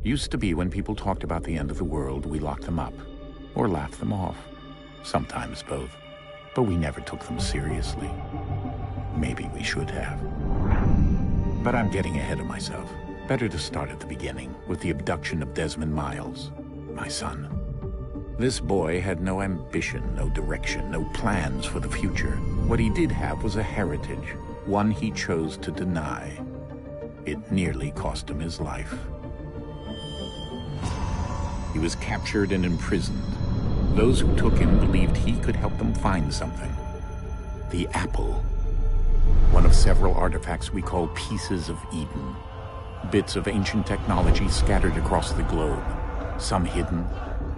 Used to be when people talked about the end of the world, we locked them up. Or laughed them off. Sometimes both. But we never took them seriously. Maybe we should have. But I'm getting ahead of myself. Better to start at the beginning, with the abduction of Desmond Miles, my son. This boy had no ambition, no direction, no plans for the future. What he did have was a heritage, one he chose to deny. It nearly cost him his life. He was captured and imprisoned. Those who took him believed he could help them find something. The apple. One of several artifacts we call pieces of Eden. Bits of ancient technology scattered across the globe. Some hidden,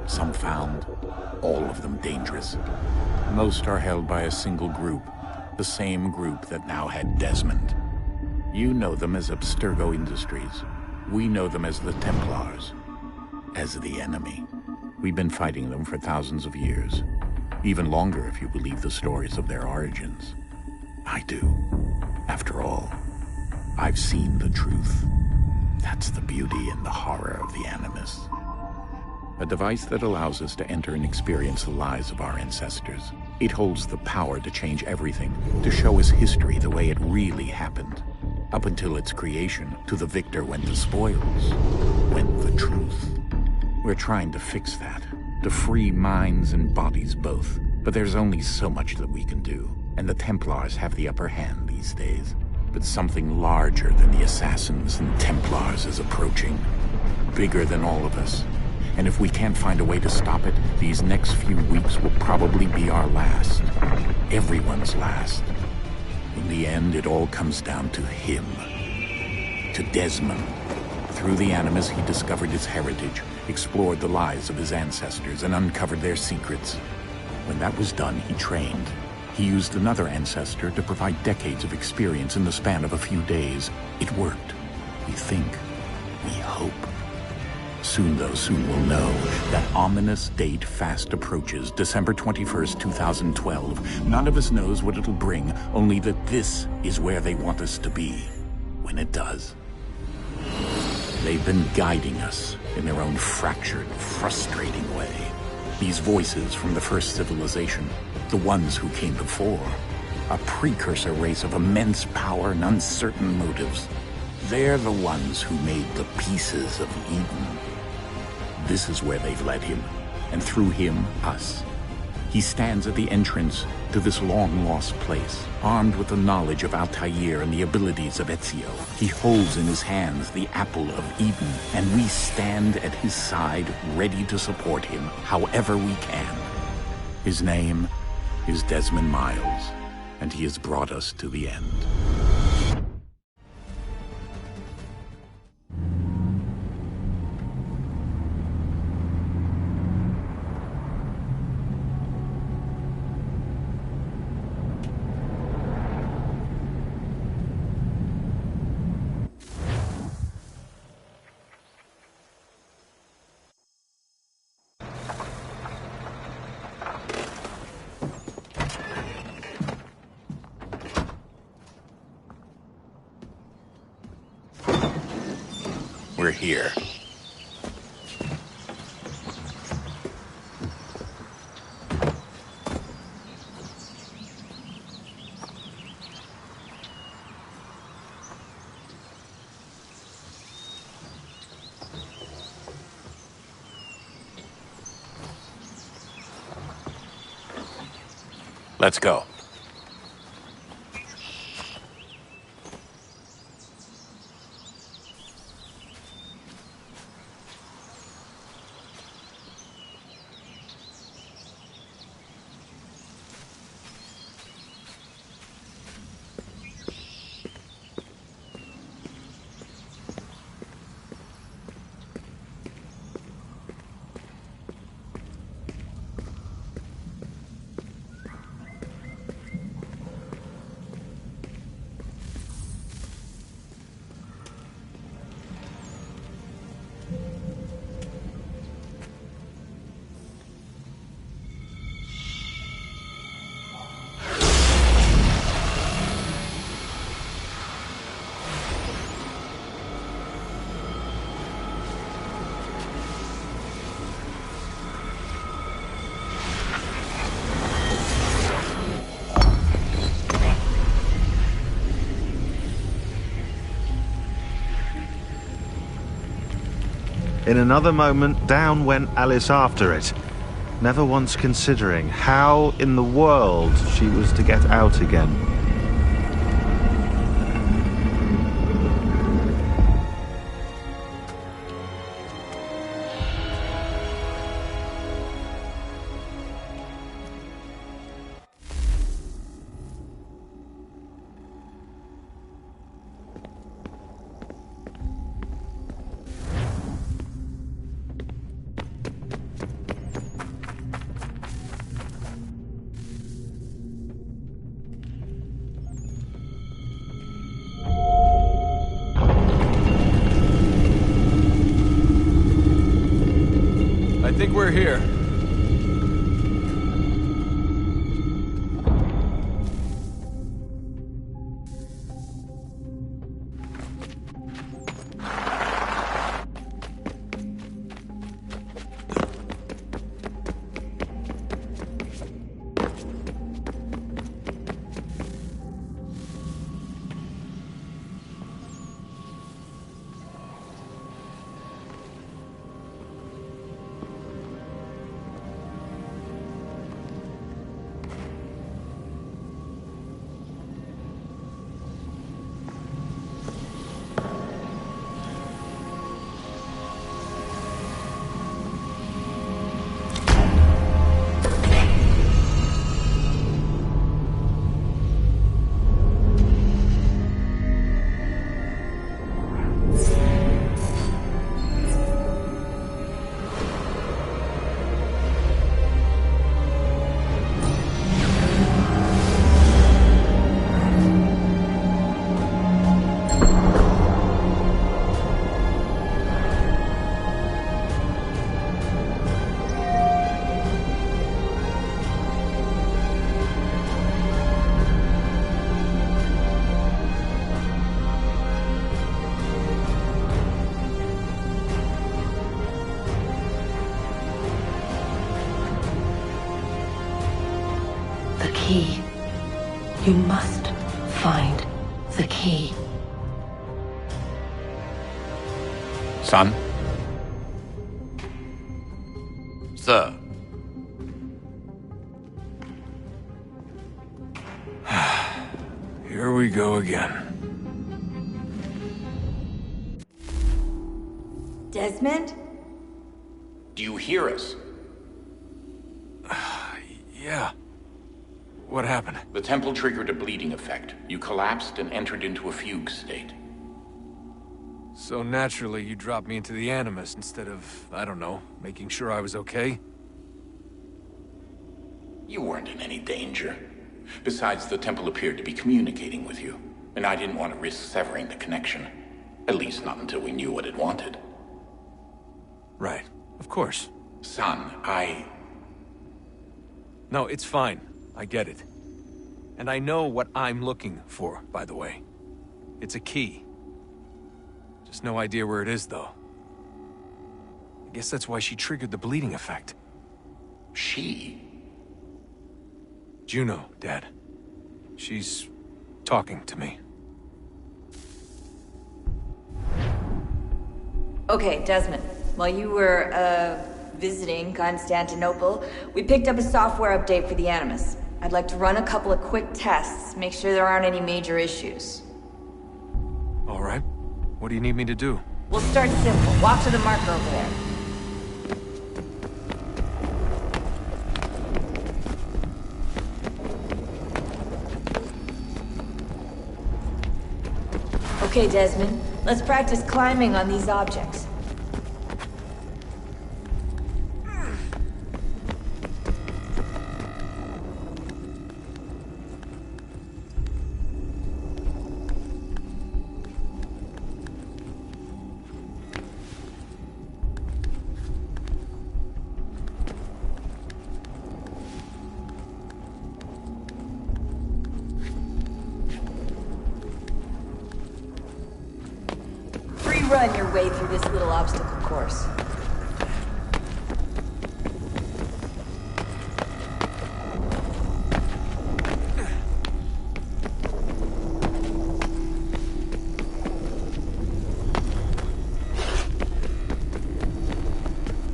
some found, all of them dangerous. Most are held by a single group, the same group that now had Desmond. You know them as Abstergo Industries. We know them as the Templars, as the enemy. We've been fighting them for thousands of years, even longer if you believe the stories of their origins. I do. After all, I've seen the truth. That's the beauty and the horror of the Animus. A device that allows us to enter and experience the lives of our ancestors. It holds the power to change everything, to show us history the way it really happened. Up until its creation, to the victor went the spoils, went the truth. We're trying to fix that, to free minds and bodies both. But there's only so much that we can do, and the Templars have the upper hand these days. But something larger than the Assassins and Templars is approaching, bigger than all of us. And if we can't find a way to stop it, these next few weeks will probably be our last. Everyone's last. In the end, it all comes down to him. To Desmond. Through the Animus, he discovered his heritage, explored the lives of his ancestors, and uncovered their secrets. When that was done, he trained. He used another ancestor to provide decades of experience in the span of a few days. It worked. We think. We hope. Soon, though, soon we'll know. That ominous date fast approaches, December 21st, 2012. None of us knows what it'll bring, only that this is where they want us to be, when it does. They've been guiding us in their own fractured, frustrating way. These voices from the first civilization, the ones who came before, a precursor race of immense power and uncertain motives. They're the ones who made the pieces of Eden. This is where they've led him, and through him, us. He stands at the entrance to this long-lost place, armed with the knowledge of Altair and the abilities of Ezio. He holds in his hands the apple of Eden, and we stand at his side, ready to support him however we can. His name is Desmond Miles, and he has brought us to the end. We're here. Let's go. In another moment, down went Alice after it, never once considering how in the world she was to get out again. I think we're here. Key. You must find the key. Son? Sir. Here we go again. Desmond? Do you hear us? Yeah. What happened? The temple triggered a bleeding effect. You collapsed and entered into a fugue state. So naturally, you dropped me into the Animus instead of, I don't know, making sure I was okay? You weren't in any danger. Besides, the temple appeared to be communicating with you, and I didn't want to risk severing the connection. At least not until we knew what it wanted. Right. Of course. Son, No, it's fine. I get it. And I know what I'm looking for, by the way. It's a key. Just no idea where it is, though. I guess that's why she triggered the bleeding effect. She? Juno, Dad. She's talking to me. Okay, Desmond. While you were, visiting Constantinople, we picked up a software update for the Animus. I'd like to run a couple of quick tests, make sure there aren't any major issues. All right. What do you need me to do? We'll start simple. Walk to the marker over there. Okay, Desmond. Let's practice climbing on these objects. Run your way through this little obstacle course.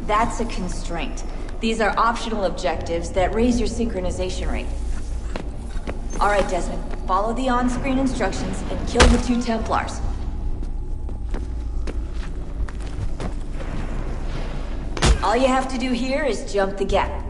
That's a constraint. These are optional objectives that raise your synchronization rate. Alright, Desmond. Follow the on-screen instructions and kill the 2 Templars. All you have to do here is jump the gap.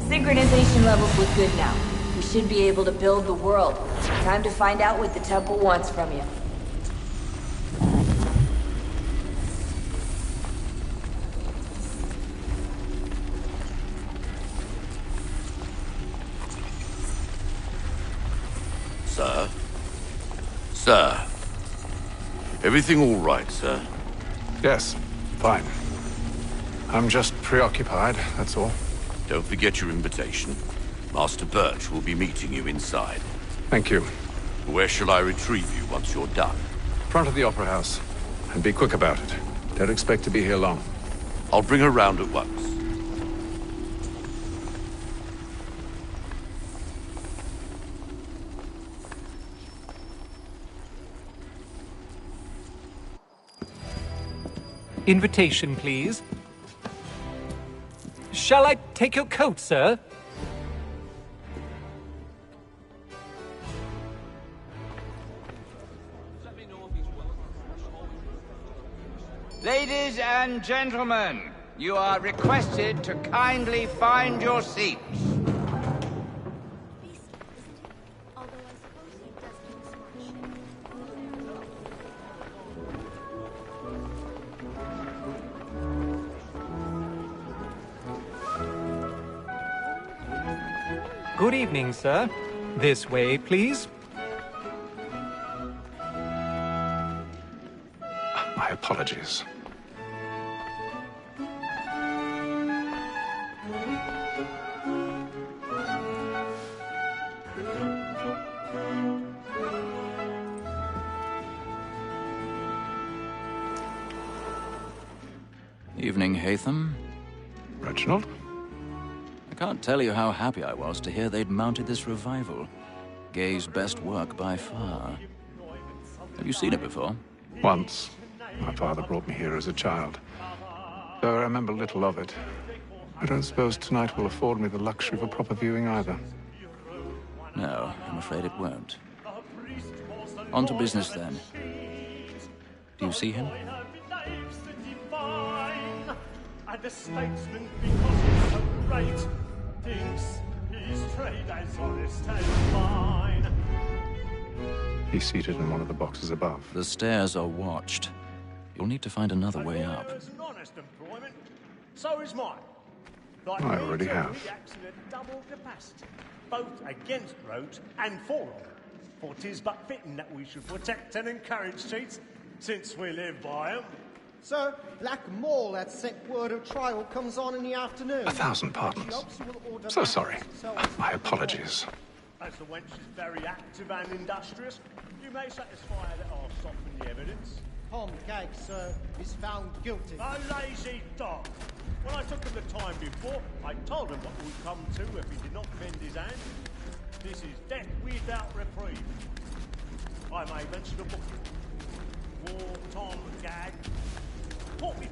Synchronization levels look good now. We should be able to build the world. Time to find out what the temple wants from you. Sir? Sir? Everything all right, sir? Yes, fine. I'm just preoccupied, that's all. Don't forget your invitation. Master Birch will be meeting you inside. Thank you. Where shall I retrieve you once you're done? Front of the Opera House. And be quick about it. Don't expect to be here long. I'll bring her round at once. Invitation, please. Shall I take your coat, sir? Ladies and gentlemen, you are requested to kindly find your seats. Good evening, sir. This way, please. My apologies. Evening, Haytham. Reginald? I can't tell you how happy I was to hear they'd mounted this revival. Gay's best work by far. Have you seen it before? Once. My father brought me here as a child. Though I remember little of it. I don't suppose tonight will afford me the luxury of a proper viewing either. No, I'm afraid it won't. On to business, then. Do you see him? And the statesman, because he's so great, thinks his trade as honest and fine. He's seated in one of the boxes above. The stairs are watched. You'll need to find another way up. An honest employment. So is mine. Like I me already too, have. he acts in a double capacity, both against roads and for them. For 'tis but fitting that we should protect and encourage cheats, since we live by 'em. Sir, Black Mall at set word of trial comes on in the afternoon. 1,000 pardons. So sorry. My apologies. As the wench is very active and industrious, you may satisfy that I'll soften the evidence. Tom Gag, sir, is found guilty. A lazy dog! When I took him the time before, I told him what would come to if he did not bend his hand. This is death without reprieve. I may mention a book. War Tom Gag. £40.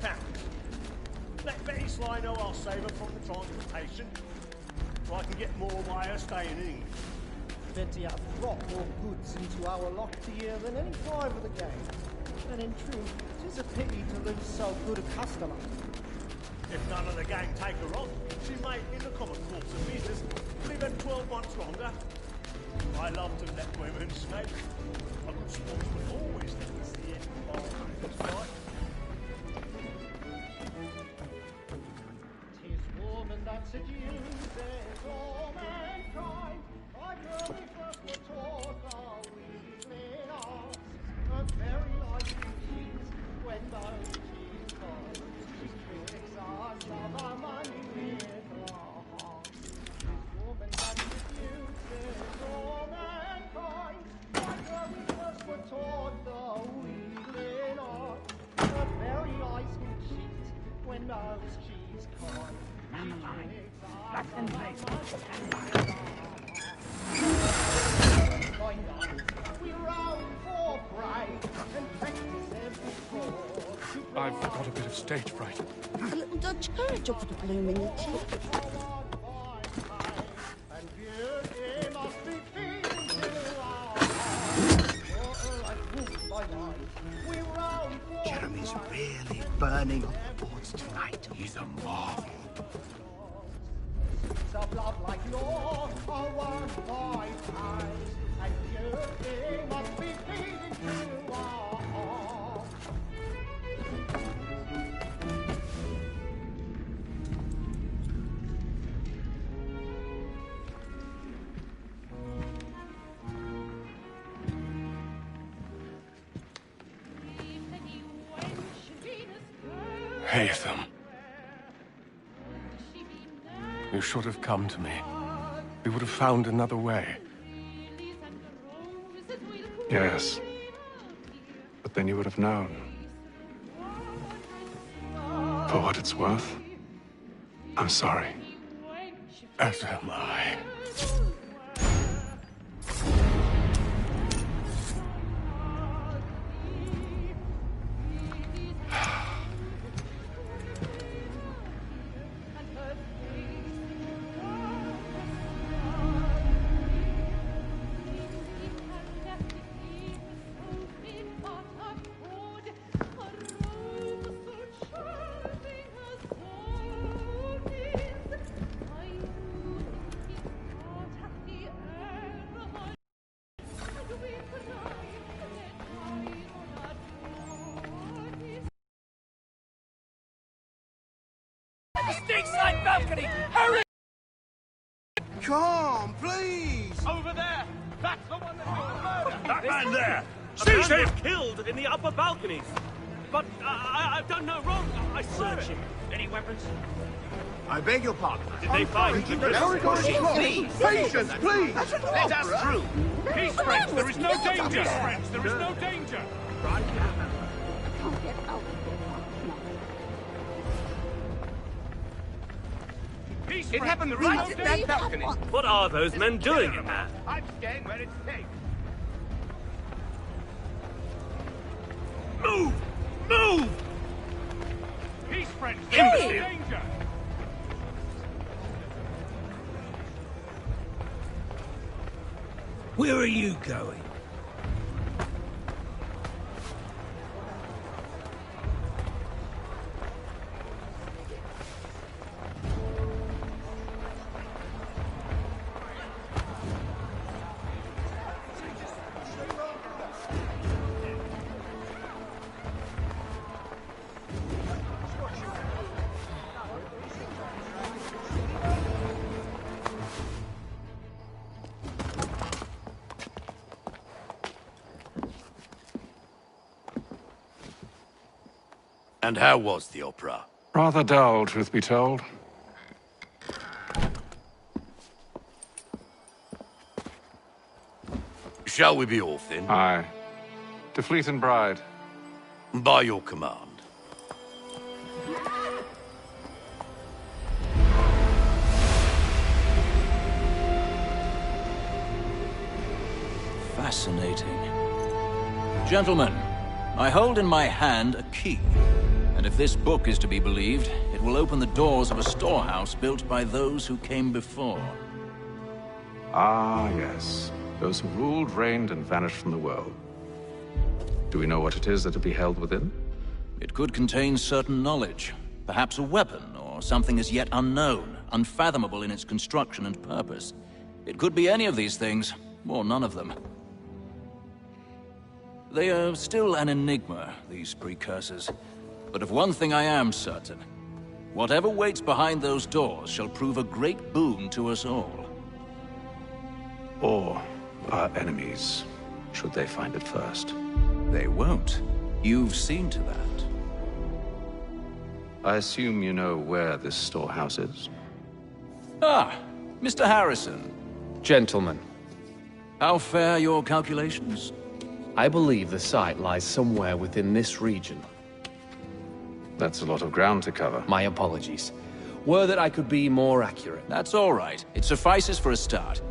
Let Betty Sly know I'll save her from the transportation, so I can get more by her staying in England. Betty have brought more goods into our locked year than any drive of the game. And in truth, it is a pity to lose so good a customer. If none of the gang take her on, she may, in the common course of business, live her 12 months longer. I love to let women escape. A good sportsman always thinks the end of the fight. That seduces all mankind. I first were taught bit of stage fright. A little Dutch courage up for the blooming itchy. Jeremy's really burning up the boards tonight. He's a marvel. Of love like yours are one eyes, and you must be feeling you are. Haytham. You should have come to me. We would have found another way. Yes. But then you would have known. For what it's worth, I'm sorry. As am I. The stateside balcony! Hurry! Come, please! Over there! That's the one that made the murder! That man there! Seize him! Killed in the upper balconies! But I've done no wrong. I searched him. Any weapons? I beg your pardon. Did they find the Please, patience, please! Let us through! Peace, friends! There is no danger! Peace, friends! There is no danger! It happened right at that balcony. What are those men doing in there? I'm staying where it's safe. Move! Move! Peace, friends! There There is no danger! Where are you going? And how was the opera? Rather dull, truth be told. Shall we be off then? Aye. To Fleet and Bride. By your command. Fascinating. Gentlemen, I hold in my hand a key. And if this book is to be believed, it will open the doors of a storehouse built by those who came before. Ah, yes. Those who ruled, reigned, and vanished from the world. Do we know what it is that will be held within? It could contain certain knowledge. Perhaps a weapon, or something as yet unknown, unfathomable in its construction and purpose. It could be any of these things, or none of them. They are still an enigma, these precursors. But of one thing I am certain. Whatever waits behind those doors shall prove a great boon to us all. Or our enemies, should they find it first. They won't. You've seen to that. I assume you know where this storehouse is? Ah, Mr. Harrison. Gentlemen. How fare your calculations? I believe the site lies somewhere within this region. That's a lot of ground to cover. My apologies. Were that I could be more accurate. That's all right. It suffices for a start.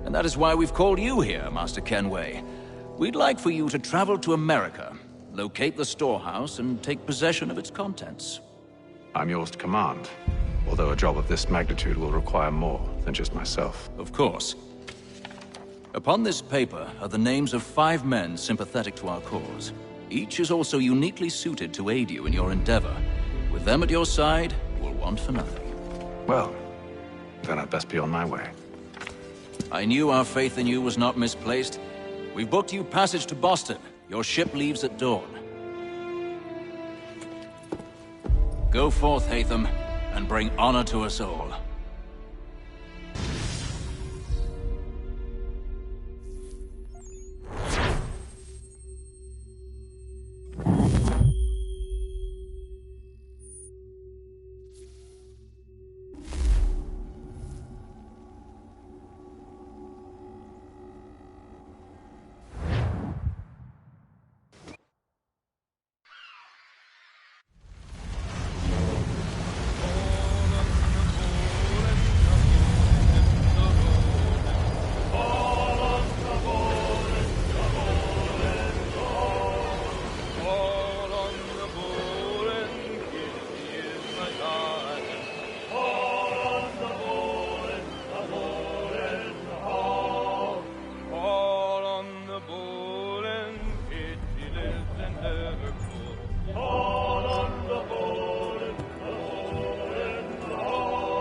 And that is why we've called you here, Master Kenway. We'd like for you to travel to America locate the storehouse, and take possession of its contents. I'm yours to command, although a job of this magnitude will require more than just myself. Of course. Upon this paper are the names of 5 men sympathetic to our cause. Each is also uniquely suited to aid you in your endeavor. With them at your side, you will want for nothing. Well, then I'd best be on my way. I knew our faith in you was not misplaced. We've booked you passage to Boston. Your ship leaves at dawn. Go forth, Haytham, and bring honor to us all.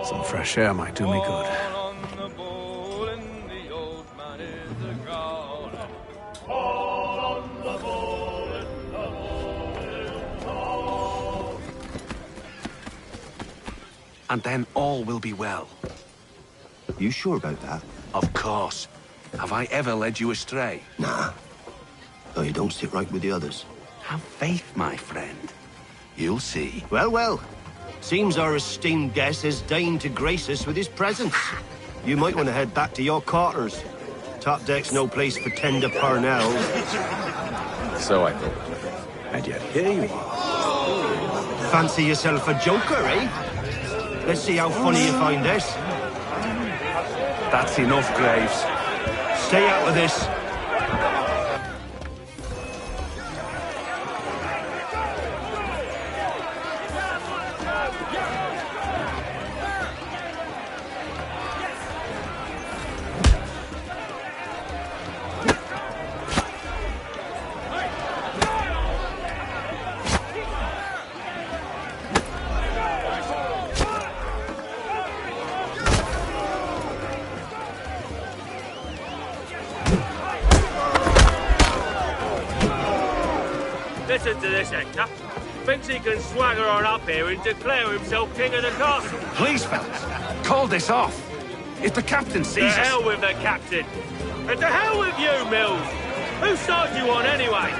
Some fresh air might do me good. And then all will be well. You sure about that? Of course. Have I ever led you astray? Nah. No, you don't sit right with the others. Have faith, my friend. You'll see. Well, well. Seems our esteemed guest has deigned to grace us with his presence. You might want to head back to your quarters. Top deck's no place for tender Parnells. So I thought. And yet here you are. Fancy yourself a joker, eh? Let's see how funny you find this. That's enough, Graves. Stay out of this. Listen to this, Hector. Thinks he can swagger on up here and declare himself king of the castle. Please, fellas, call this off. If the captain sees us... To hell with the captain. And to hell with you, Mills. Whose side you on, anyway?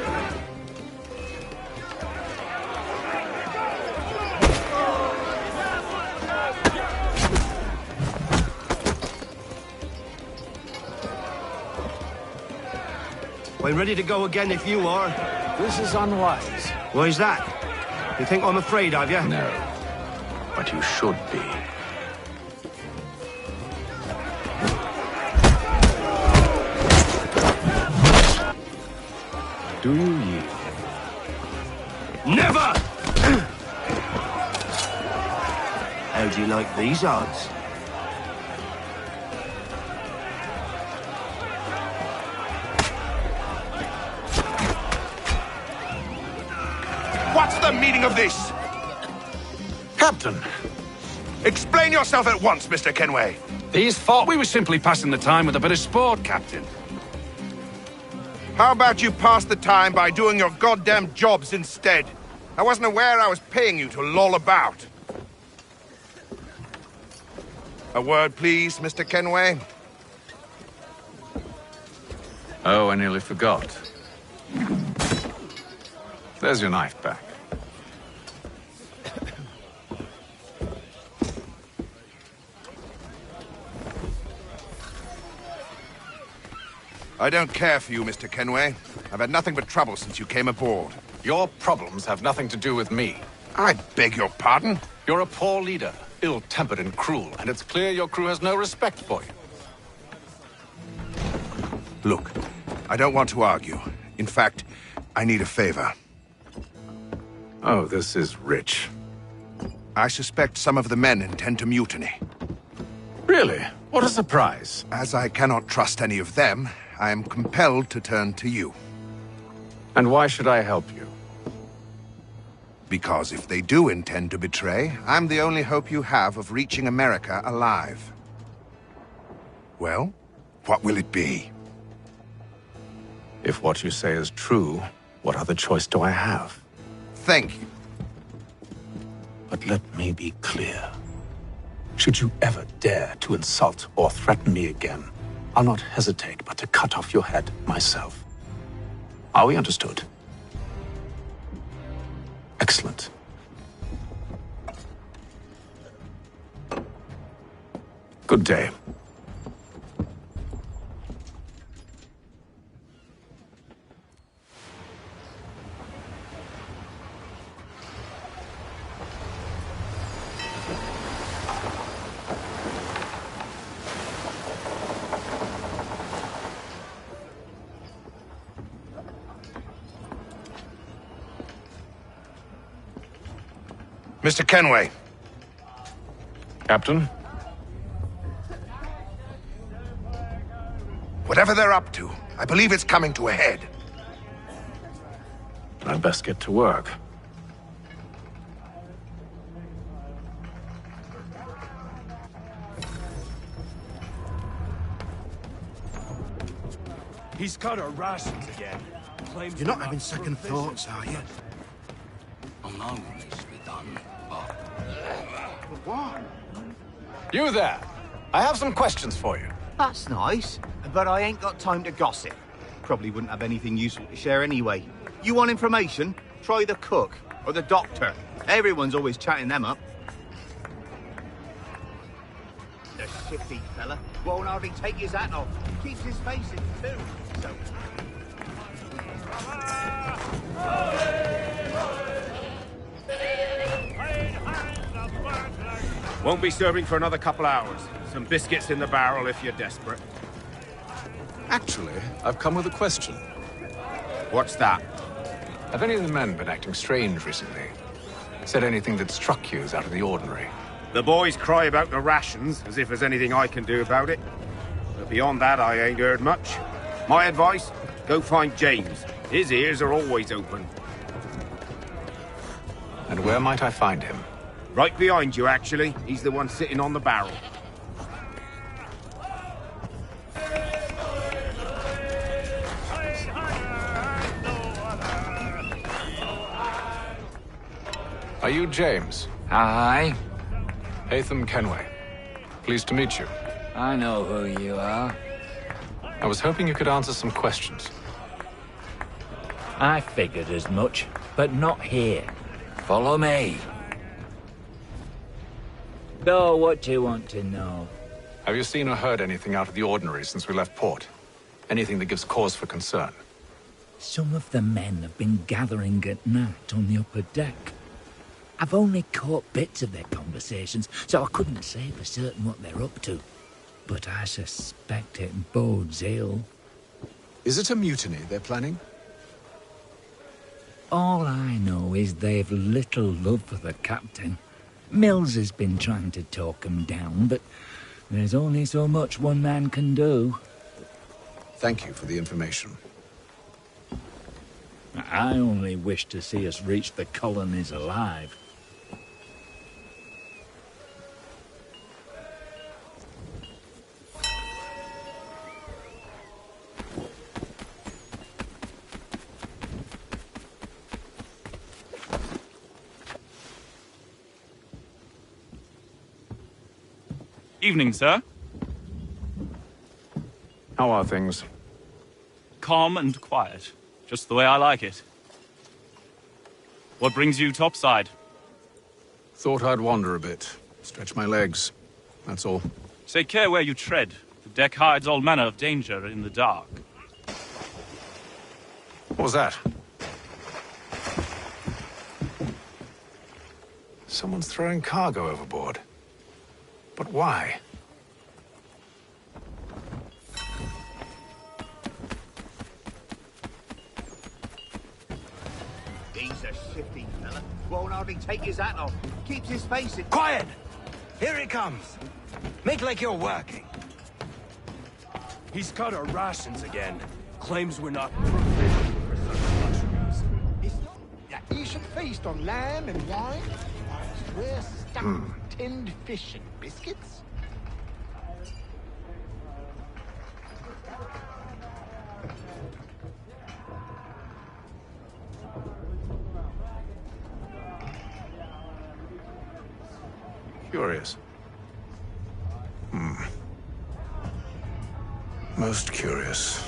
I'm ready to go again if you are. This is unwise. Why's that? You think I'm afraid of you? No. But you should be. Do you yield? Never! How do you like these odds? What's the meaning of this? Captain! Explain yourself at once, Mr. Kenway. These thought we were simply passing the time with a bit of sport, Captain. How about you pass the time by doing your goddamn jobs instead? I wasn't aware I was paying you to loll about. A word, please, Mr. Kenway. Oh, I nearly forgot. There's your knife back. I don't care for you, Mr. Kenway. I've had nothing but trouble since you came aboard. Your problems have nothing to do with me. I beg your pardon? You're a poor leader, ill-tempered and cruel, and it's clear your crew has no respect for you. Look, I don't want to argue. In fact, I need a favor. Oh, this is rich. I suspect some of the men intend to mutiny. Really? What a surprise. As I cannot trust any of them, I am compelled to turn to you. And why should I help you? Because if they do intend to betray, I'm the only hope you have of reaching America alive. Well, what will it be? If what you say is true, what other choice do I have? Thank you. But let me be clear. Should you ever dare to insult or threaten me again, I'll not hesitate but to cut off your head myself. Are we understood? Excellent. Good day. Mr. Kenway. Captain? Whatever they're up to, I believe it's coming to a head. I'd best get to work. He's got our rations again. Claims You're not having second thoughts, are you? Oh, no, needs to be done. What? You there! I have some questions for you. That's nice, but I ain't got time to gossip. Probably wouldn't have anything useful to share anyway. You want information? Try the cook or the doctor. Everyone's always chatting them up. The shifty fella won't hardly take his hat off. Keeps his face in too. So. Won't be serving for another couple hours. Some biscuits in the barrel if you're desperate. Actually, I've come with a question. What's that? Have any of the men been acting strange recently? Said anything that struck you as out of the ordinary? The boys cry about the rations, as if there's anything I can do about it. But beyond that, I ain't heard much. My advice, go find James. His ears are always open. And where might I find him? Right behind you, actually. He's the one sitting on the barrel. Are you James? Aye. Haytham Kenway. Pleased to meet you. I know who you are. I was hoping you could answer some questions. I figured as much, but not here. Follow me. So, what do you want to know? Have you seen or heard anything out of the ordinary since we left port? Anything that gives cause for concern? Some of the men have been gathering at night on the upper deck. I've only caught bits of their conversations, so I couldn't say for certain what they're up to. But I suspect it bodes ill. Is it a mutiny they're planning? All I know is they've little love for the captain. Mills has been trying to talk him down, but there's only so much one man can do. Thank you for the information. I only wish to see us reach the colonies alive. Evening, sir. How are things? Calm and quiet. Just the way I like it. What brings you topside? Thought I'd wander a bit. Stretch my legs. That's all. Take care where you tread. The deck hides all manner of danger in the dark. What was that? Someone's throwing cargo overboard. But why? These a shifty fella. Won't hardly take his hat off. Keeps his face in... Quiet! Here he comes. Make like you're working. He's cut our rations again. Claims we're not provisioned for such luxuries. It's not that you should feast on lamb and wine, whilst we're stuck with tinned fish and biscuits. Curious. Most curious.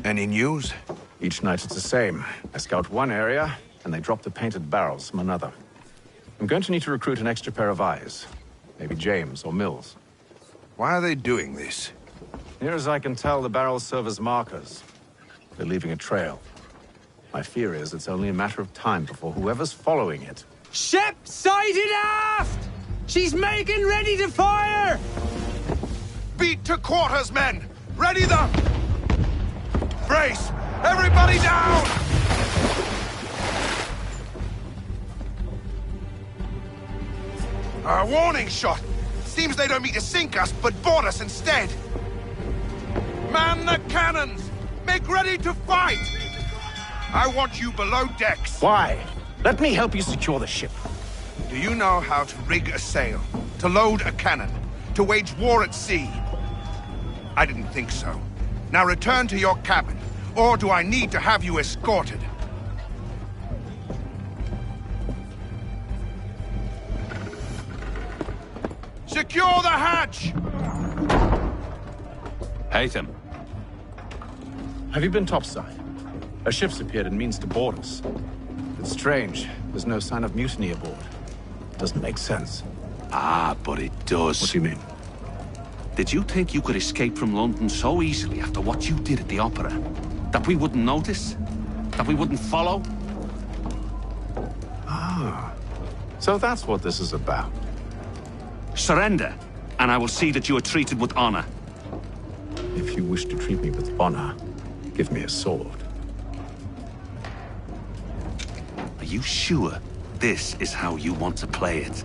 Any news? Each night it's the same. I scout one area, and they drop the painted barrels from another. I'm going to need to recruit an extra pair of eyes. Maybe James or Mills. Why are they doing this? Near as I can tell, the barrels serve as markers. They're leaving a trail. My fear is it's only a matter of time before whoever's following it... Ship sighted aft! She's making ready to fire! Beat to quarters, men! Ready the... Brace! Everybody down! A warning shot! Seems they don't mean to sink us, but board us instead! Man the cannons! Make ready to fight! I want you below decks! Why? Let me help you secure the ship. Do you know how to rig a sail? To load a cannon? To wage war at sea? I didn't think so. Now return to your cabin, or do I need to have you escorted? Secure the hatch! Haytham. Have you been topside? A ship's appeared and means to board us. It's strange. There's no sign of mutiny aboard. Doesn't make sense. Ah, but it does. What do you mean? Did you think you could escape from London so easily after what you did at the opera? That we wouldn't notice? That we wouldn't follow? Ah. So that's what this is about. Surrender, and I will see that you are treated with honor. If you wish to treat me with honor, give me a sword. Are you sure this is how you want to play it?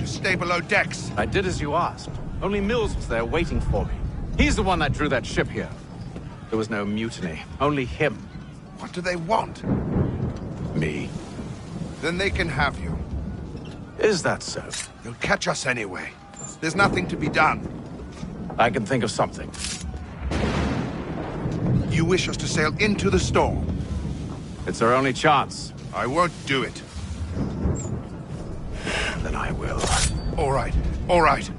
Stay below decks. I did as you asked. Only Mills was there waiting for me. He's the one that drew that ship here. There was no mutiny, only him. What do they want? Me. Then they can have you. Is that so? They'll catch us anyway. There's nothing to be done. I can think of something. You wish us to sail into the storm? It's our only chance. I won't do it. Then I will. All right, all right.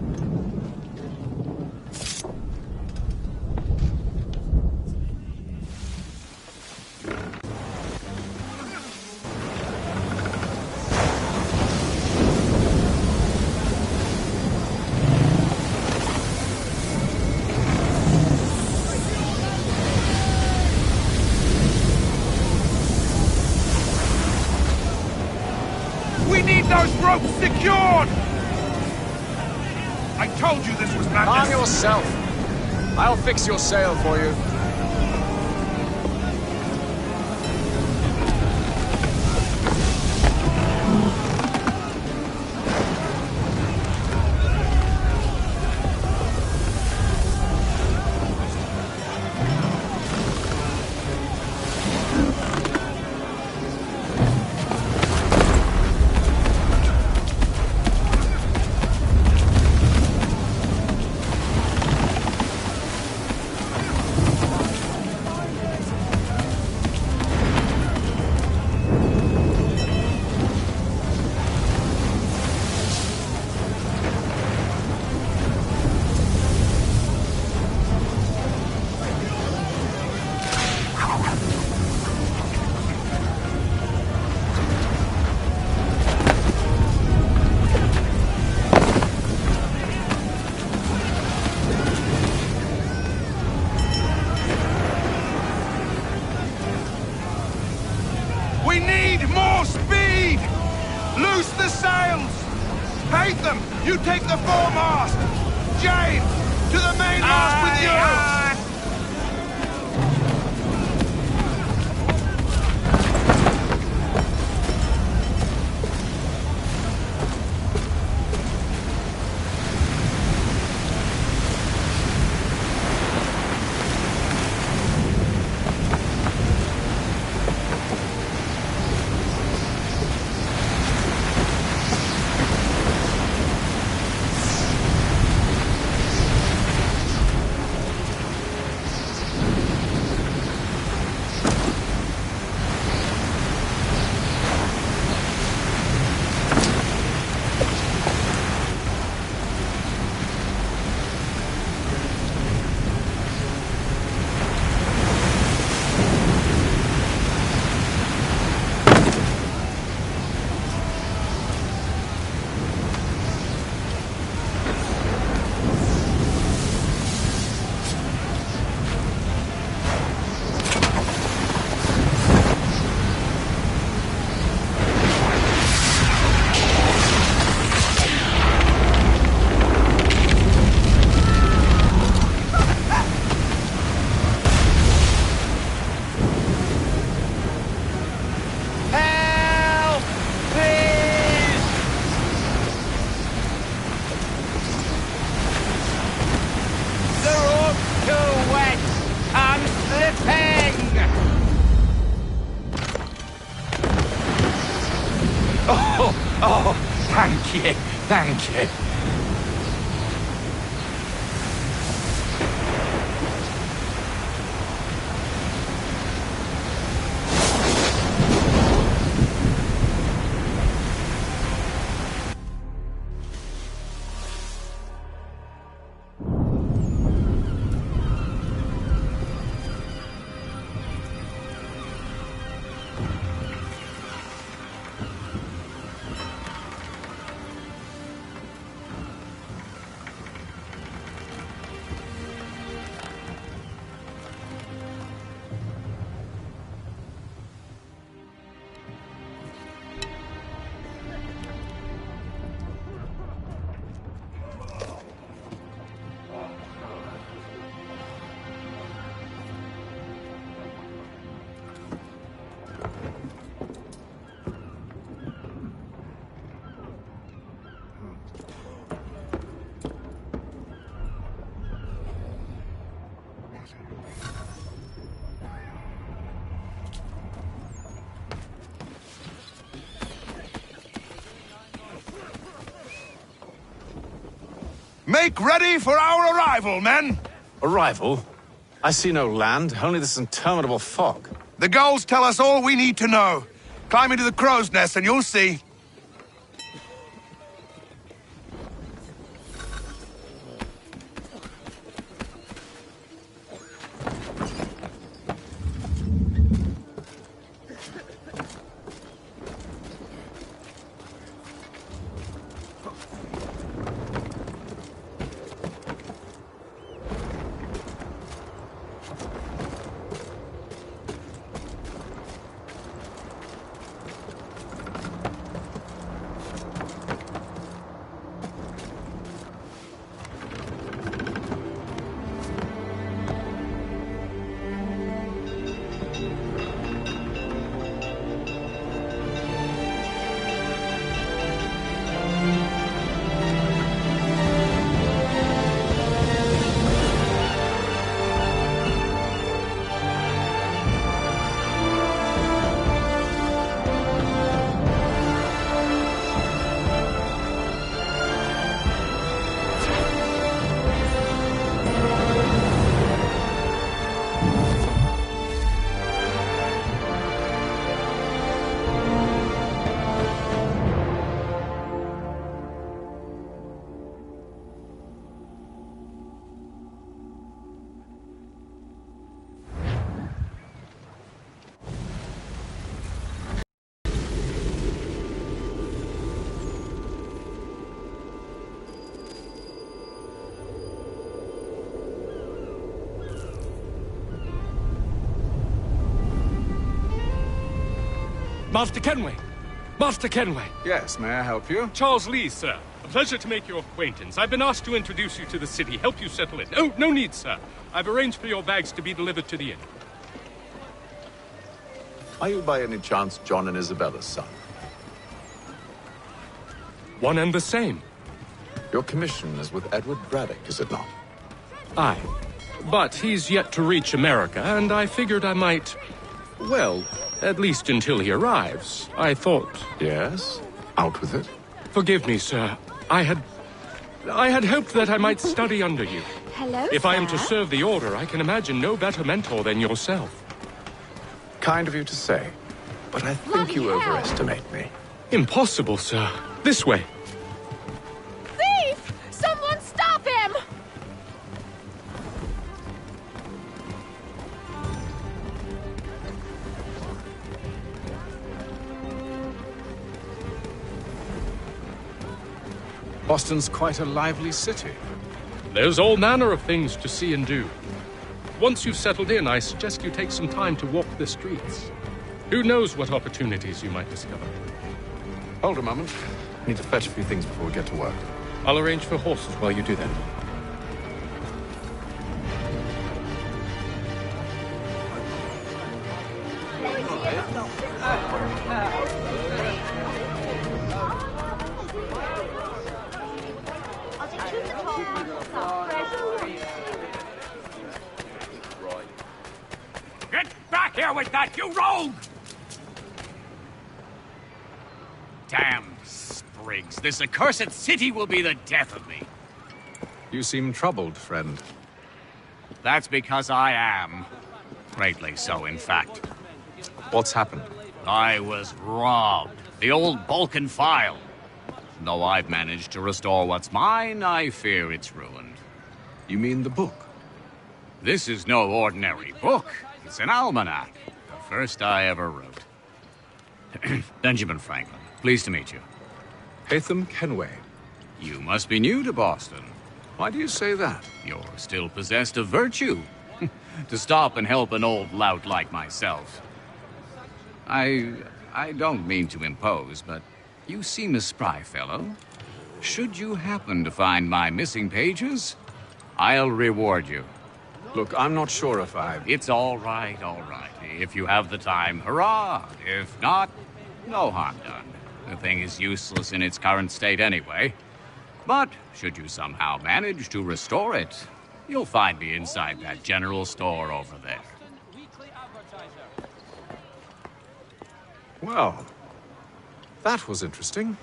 We need those ropes secured! I told you this was madness! Calm yourself. I'll fix your sail for you. We need more speed! Loose the sails! Hate them! You take the foremast! James, to the mainmast with you! Oh, thank you, thank you. Make ready for our arrival, men! Arrival? I see no land, only this interminable fog. The gulls tell us all we need to know. Climb into the crow's nest and you'll see. Master Kenway! Master Kenway! Yes, may I help you? Charles Lee, sir. A pleasure to make your acquaintance. I've been asked to introduce you to the city, help you settle in. Oh, no need, sir. I've arranged for your bags to be delivered to the inn. Are you by any chance John and Isabella's son? One and the same. Your commission is with Edward Braddock, is it not? Aye. But he's yet to reach America, and I figured I might... Well, at least until he arrives. I thought... Yes? Out with it. Forgive me, sir. I had hoped that I might study under you. Hello, If I am to sir. serve the Order, I can imagine no better mentor than yourself. Kind of you to say, but I think you overestimate me. Impossible, sir. This way. Thief! Someone stop him! Boston's quite a lively city. There's all manner of things to see and do. Once you've settled in, I suggest you take some time to walk the streets. Who knows what opportunities you might discover. Hold a moment. I need to fetch a few things before we get to work. I'll arrange for horses while you do that. Get back here with that, you rogue! Damn sprigs. This accursed city will be the death of me. You seem troubled, friend. That's because I am. Greatly so, in fact. What's happened? I was robbed. The old Balkan file. Though I've managed to restore what's mine, I fear it's ruined. You mean the book? This is no ordinary book. It's an almanac. The first I ever wrote. Benjamin Franklin, pleased to meet you. Haytham Kenway. You must be new to Boston. Why do you say that? You're still possessed of virtue. To stop and help an old lout like myself. I don't mean to impose, but you seem a spry fellow. Should you happen to find my missing pages, I'll reward you. Look, I'm not sure if I... It's all right, all right. If you have the time, hurrah! If not, no harm done. The thing is useless in its current state anyway. But should you somehow manage to restore it, you'll find me inside that general store over there. Well, that was interesting.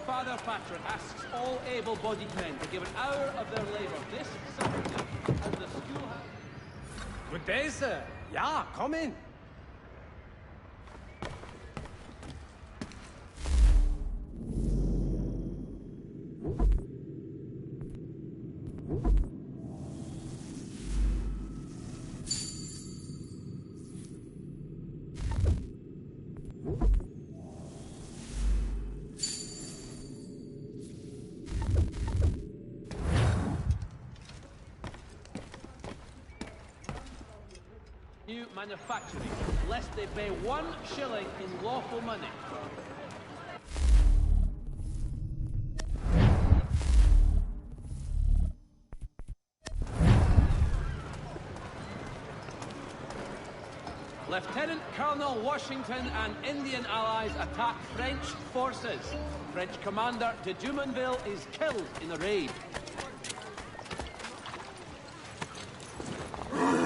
Father Patron asks all able-bodied men to give an hour of their labor this Saturday at the school. Good day, sir. Yeah, come in. New manufacturing, lest they pay 1 shilling in lawful money. Lieutenant Colonel Washington and Indian allies attack French forces. French commander de Jumonville is killed in a raid.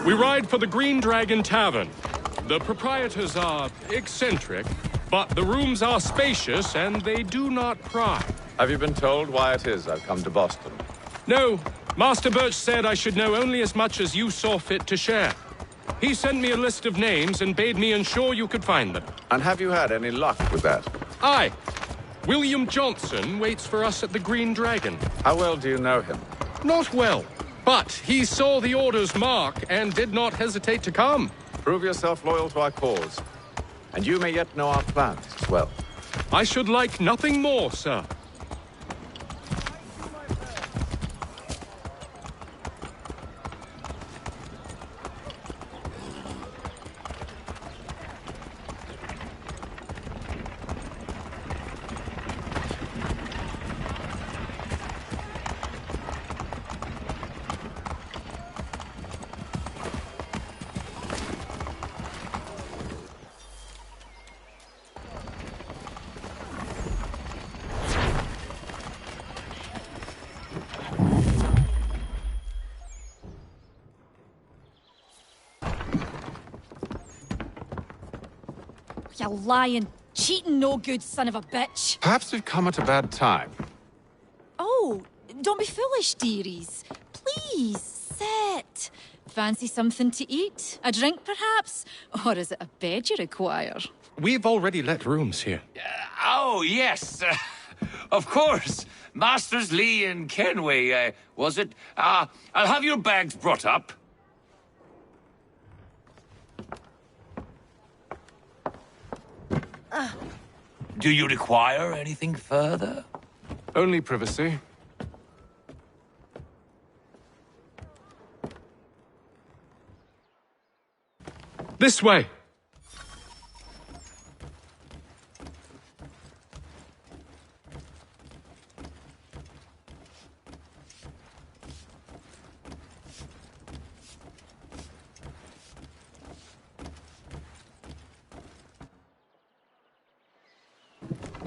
We ride for the Green Dragon Tavern. The proprietors are eccentric, but the rooms are spacious and they do not pry. Have you been told why it is I've come to Boston? No, Master Birch said I should know only as much as you saw fit to share. He sent me a list of names and bade me ensure you could find them. And have you had any luck with that? Aye. William Johnson waits for us at the Green Dragon. How well do you know him? Not well, but he saw the Order's mark and did not hesitate to come. Prove yourself loyal to our cause, and you may yet know our plans as well. I should like nothing more, sir. You lying, cheating, no good son of a bitch. Perhaps we've come at a bad time. Oh, don't be foolish, dearies. Please, sit. Fancy something to eat? A drink, perhaps? Or is it a bed you require? We've already let rooms here. Oh, yes. Of course. Masters Lee and Kenway, was it? I'll have your bags brought up. Do you require anything further? Only privacy. This way!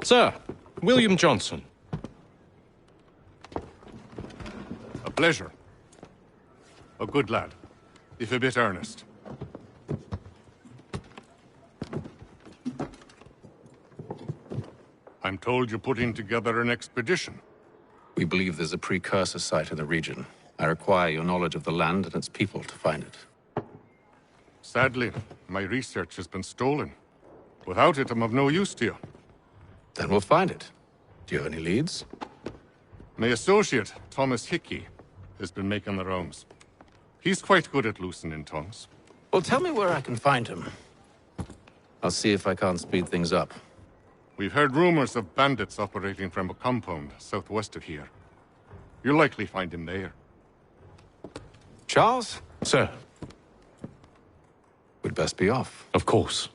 Sir, William Johnson. A pleasure. A good lad, if a bit earnest. I'm told you're putting together an expedition. We believe there's a precursor site in the region. I require your knowledge of the land and its people to find it. Sadly, my research has been stolen. Without it, I'm of no use to you. Then we'll find it. Do you have any leads? My associate, Thomas Hickey, has been making the rounds. He's quite good at loosening tongues. Well, tell me where I can find him. I'll see if I can't speed things up. We've heard rumors of bandits operating from a compound southwest of here. You'll likely find him there. Charles? Sir. We'd best be off. Of course.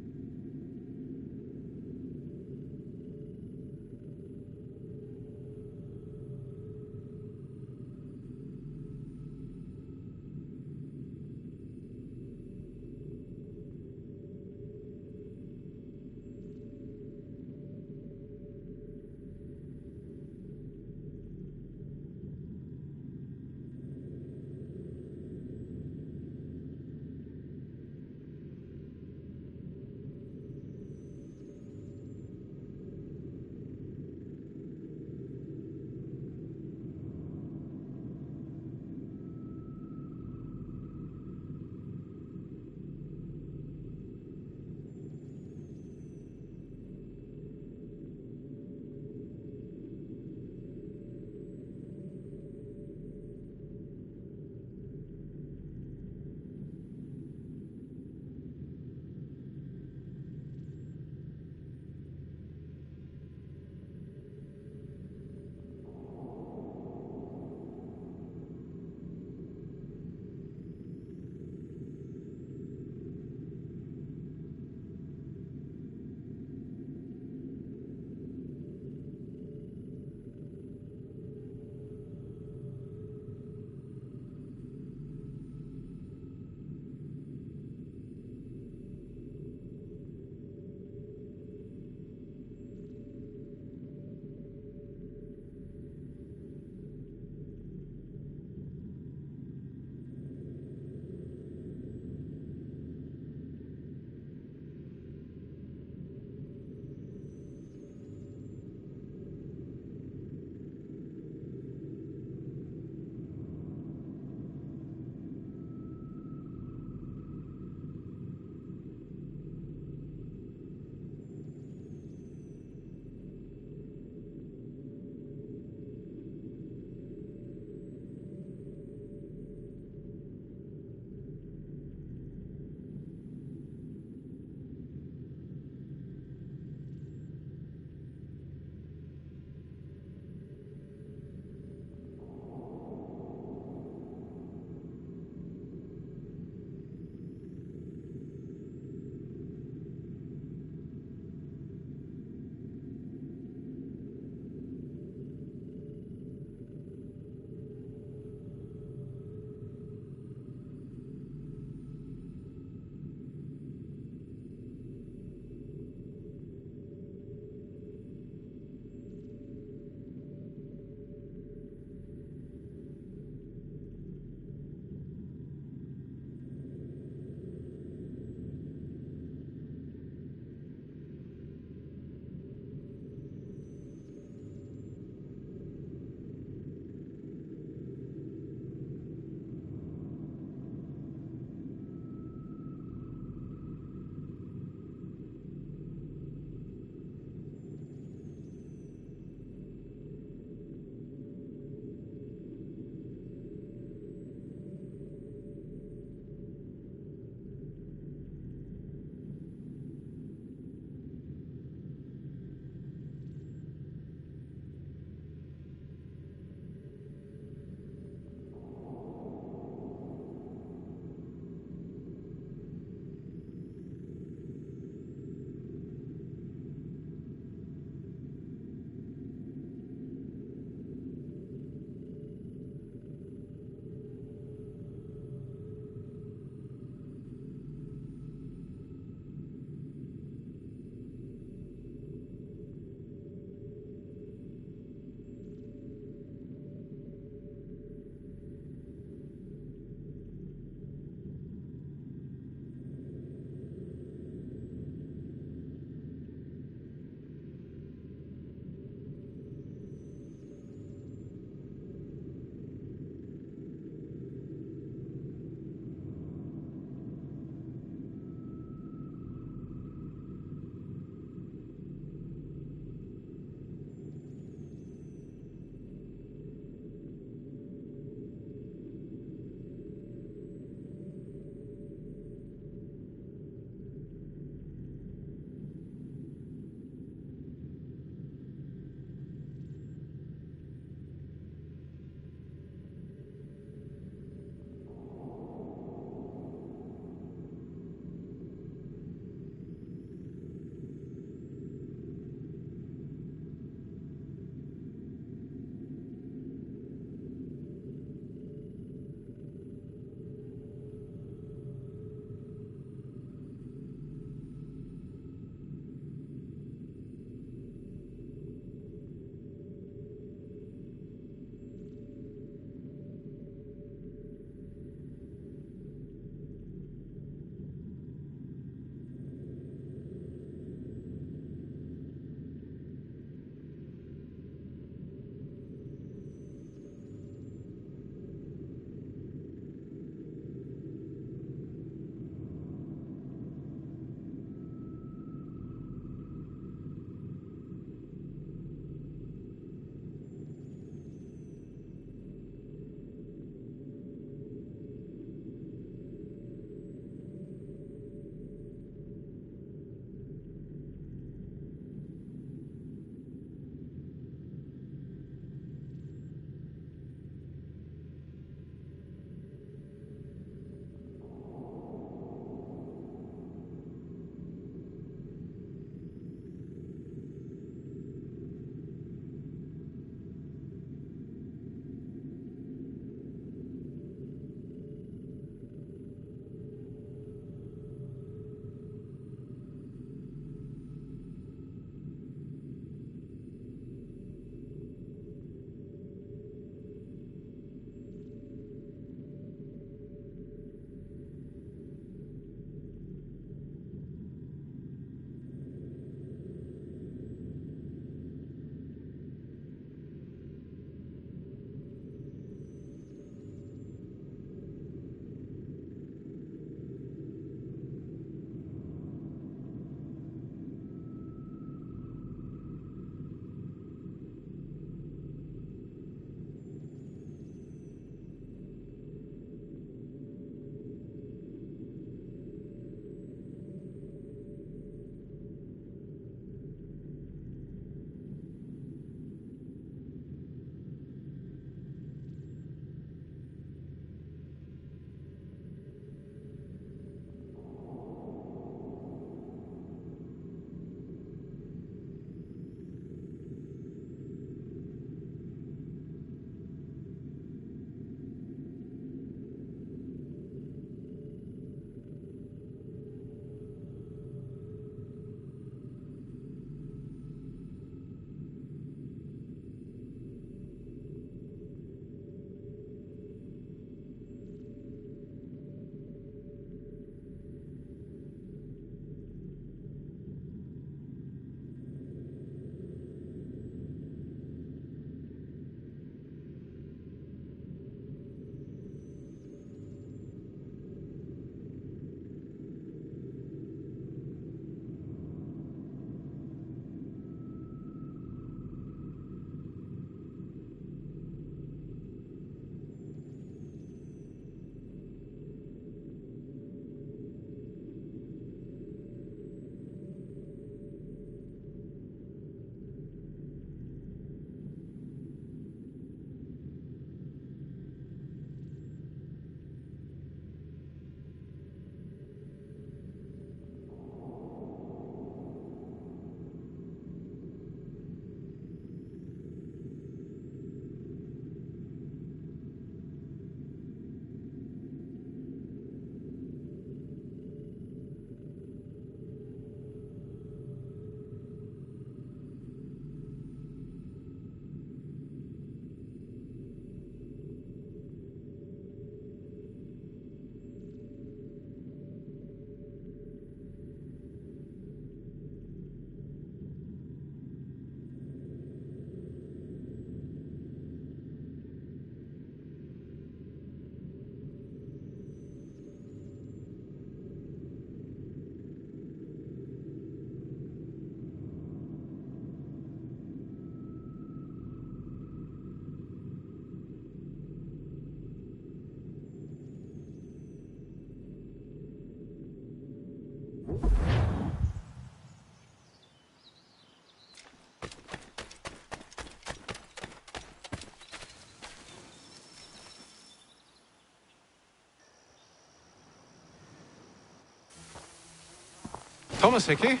Thomas Hickey?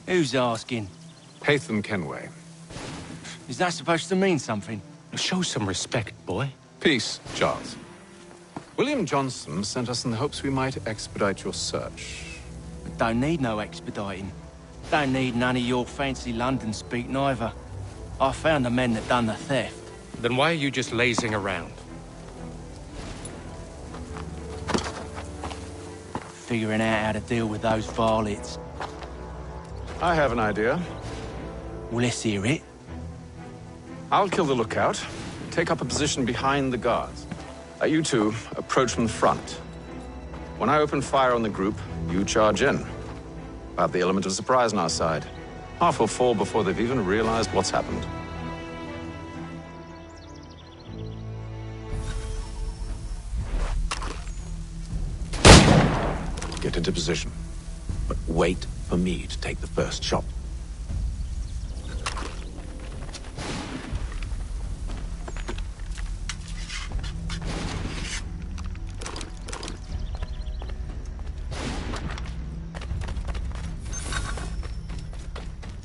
Who's asking? Haytham Kenway. Is that supposed to mean something? Show some respect, boy. Peace, Charles. William Johnson sent us in the hopes we might expedite your search. Don't need no expediting. Don't need none of your fancy London speak neither. I found the men that done the theft. Then why are you just lazing around? Figuring out how to deal with those varlets. I have an idea. Well, let's hear it. I'll kill the lookout, take up a position behind the guards. You two approach from the front. When I open fire on the group, you charge in. I have the element of surprise on our side. Half will fall before they've even realized what's happened. Get into position, but wait for me to take the first shot.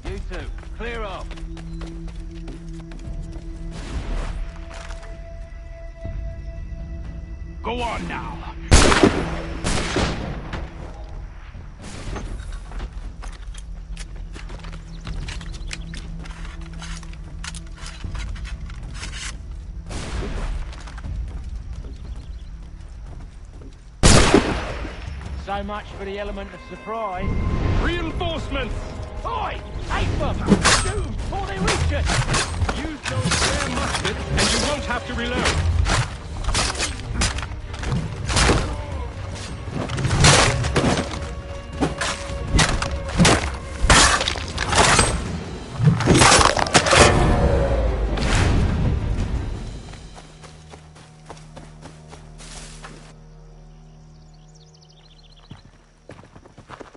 You two, clear off. Go on now. So much for the element of surprise. Reinforcements! Oi! Haytham! Shoot before they reach us! Use those spare muskets and you won't have to reload.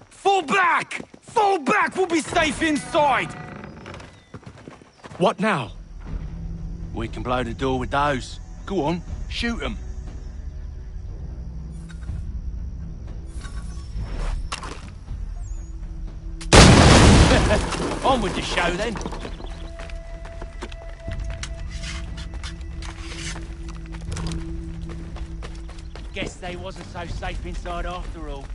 Fall back! Fall back! We'll be safe inside! What now? We can blow the door with those. Go on, shoot them. On with the show then. Guess they wasn't so safe inside after all.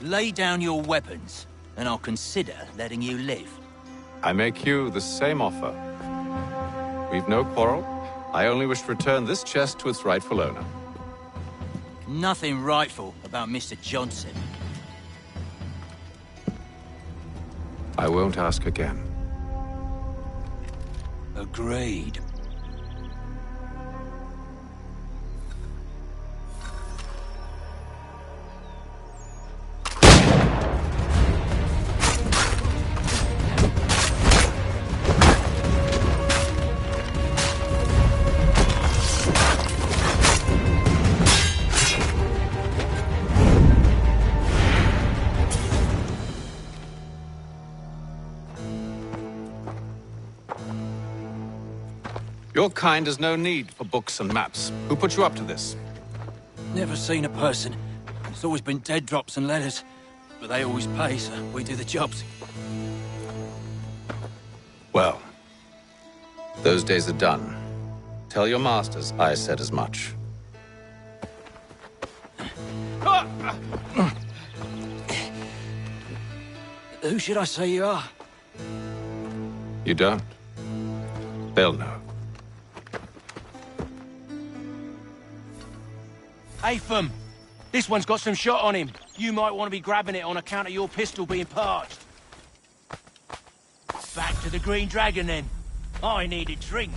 Lay down your weapons, and I'll consider letting you live. I make you the same offer. We've no quarrel. I only wish to return this chest to its rightful owner. Nothing rightful about Mr. Johnson. I won't ask again. Agreed. Your kind has no need for books and maps. Who put you up to this? Never seen a person. It's always been dead drops and letters. But they always pay, so we do the jobs. Well, those days are done. Tell your masters I said as much. Who should I say you are? You don't. They'll know. Haytham, this one's got some shot on him. You might want to be grabbing it on account of your pistol being parched. Back to the Green Dragon, then. I need a drink.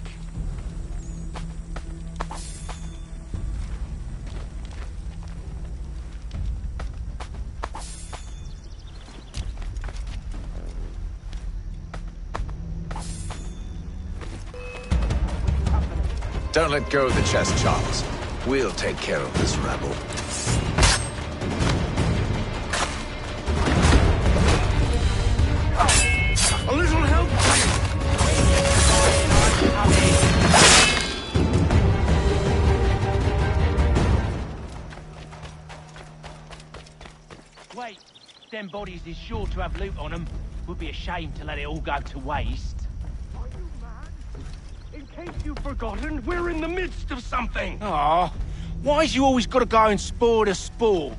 Don't let go of the chest, Charles. We'll take care of this rabble. A little help, please. them bodies is sure to have loot on them. Would be a shame to let it all go to waste. In case you've forgotten, we're in the midst of something! Aw, why's you always gotta go and spoil the sport?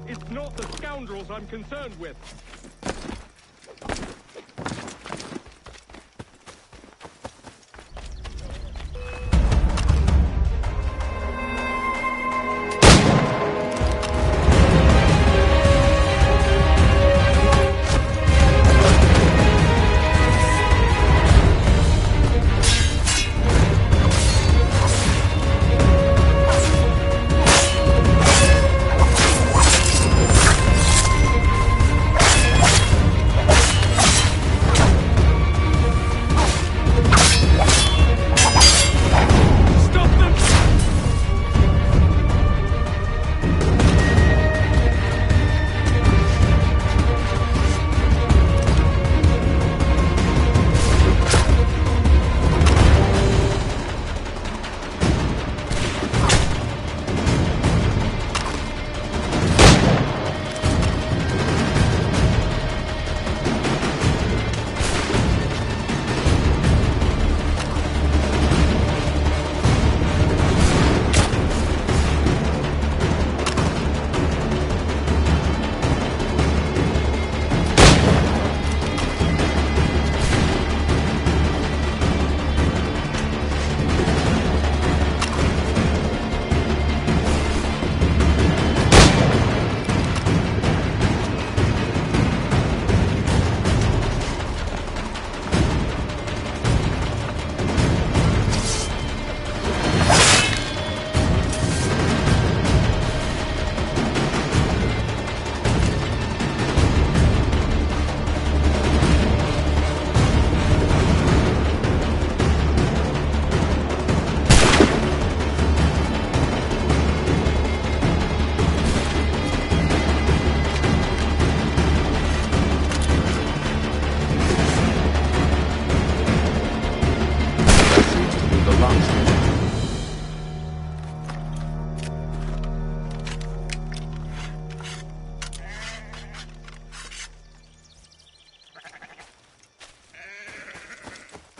It's not the scoundrels I'm concerned with.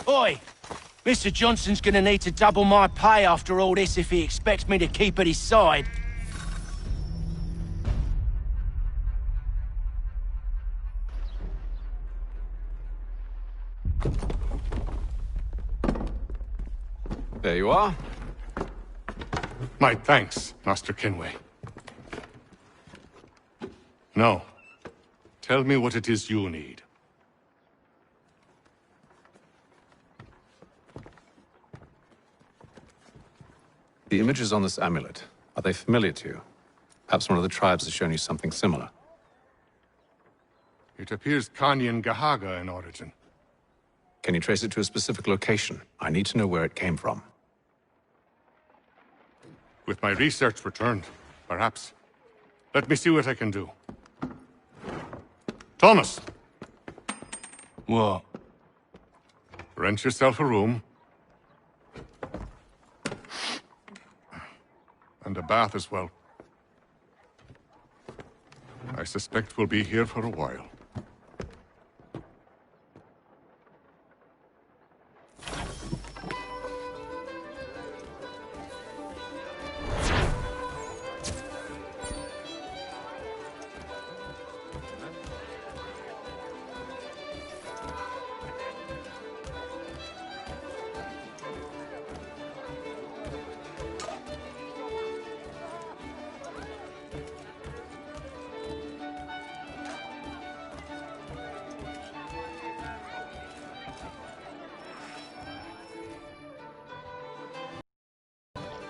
Oi! Mr. Johnson's gonna need to double my pay after all this if he expects me to keep at his side. There you are. My thanks, Master Kenway. Now, tell me what it is you need. The images on this amulet, are they familiar to you? Perhaps one of the tribes has shown you something similar. It appears Kanyan Gahaga in origin. Can you trace it to a specific location? I need to know where it came from. With my research returned, perhaps. Let me see what I can do. Thomas! What? Rent yourself a room. And a bath as well. I suspect we'll be here for a while.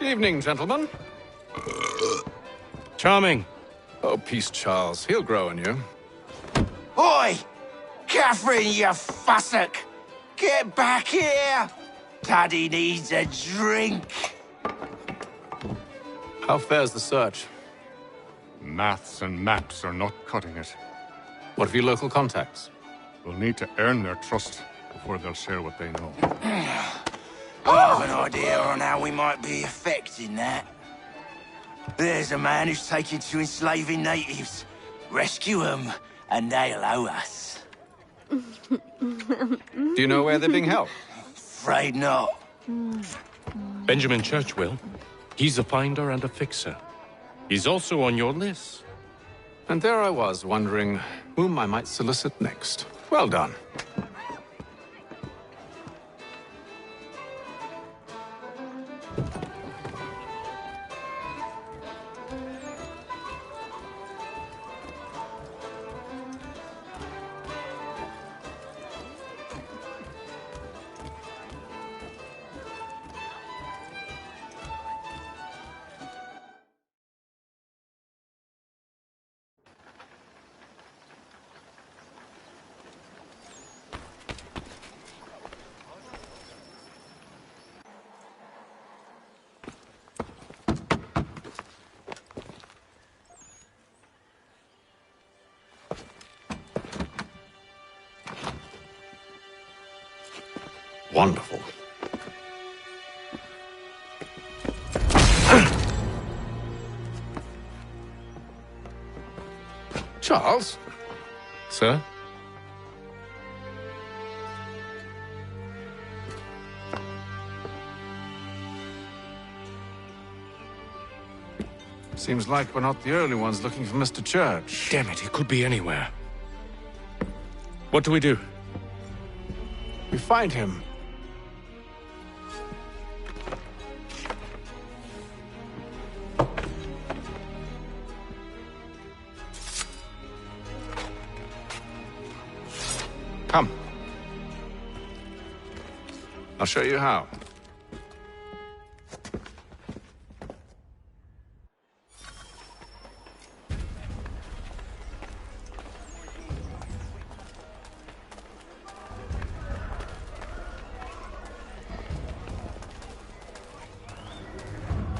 Evening, gentlemen. Charming. Oh, peace, Charles. He'll grow on you. Oi! Catherine, you fussock! Get back here! Daddy needs a drink. How fares the search? Maths and maps are not cutting it. What of your local contacts? We'll need to earn their trust before they'll share what they know. I have an idea on how we might be affecting that. There's a man who's taken to enslaving natives. Rescue them, and they'll owe us. Do you know where they're being held? Afraid not. Benjamin Churchwill. He's a finder and a fixer. He's also on your list. And there I was, wondering whom I might solicit next. Well done. Wonderful. Charles? Sir? Seems like we're not the only ones looking for Mr. Church. Damn it, he could be anywhere. What do we do? We find him. Come. I'll show you how.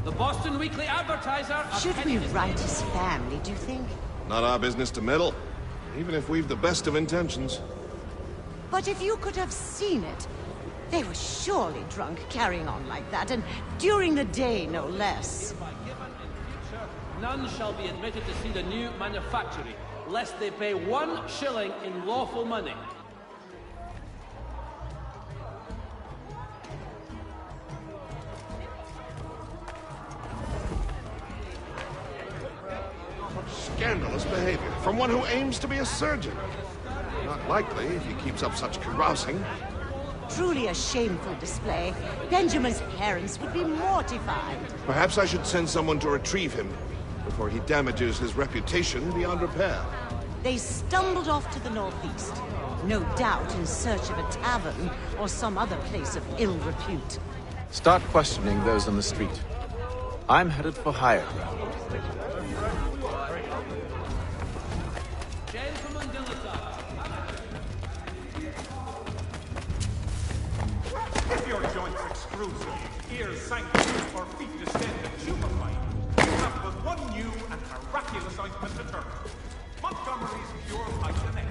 The Boston Weekly Advertiser. Should we write his family, do you think? Not our business to meddle, even if we've the best of intentions. But if you could have seen it, they were surely drunk carrying on like that, and during the day, no less. None shall be admitted to see the new manufactory, lest they pay 1 shilling in lawful money. Scandalous behavior from one who aims to be a surgeon. Not likely if he keeps up such carousing. Truly a shameful display. Benjamin's parents would be mortified. Perhaps I should send someone to retrieve him before he damages his reputation beyond repair. They stumbled off to the northeast, no doubt in search of a tavern or some other place of ill repute. Start questioning those on the street. I'm headed for higher ground. If your joints extrusive, ears sanctioned, or feet distended, tumefied, you have but one new and miraculous ointment to turn. Montgomery's Pure Python X.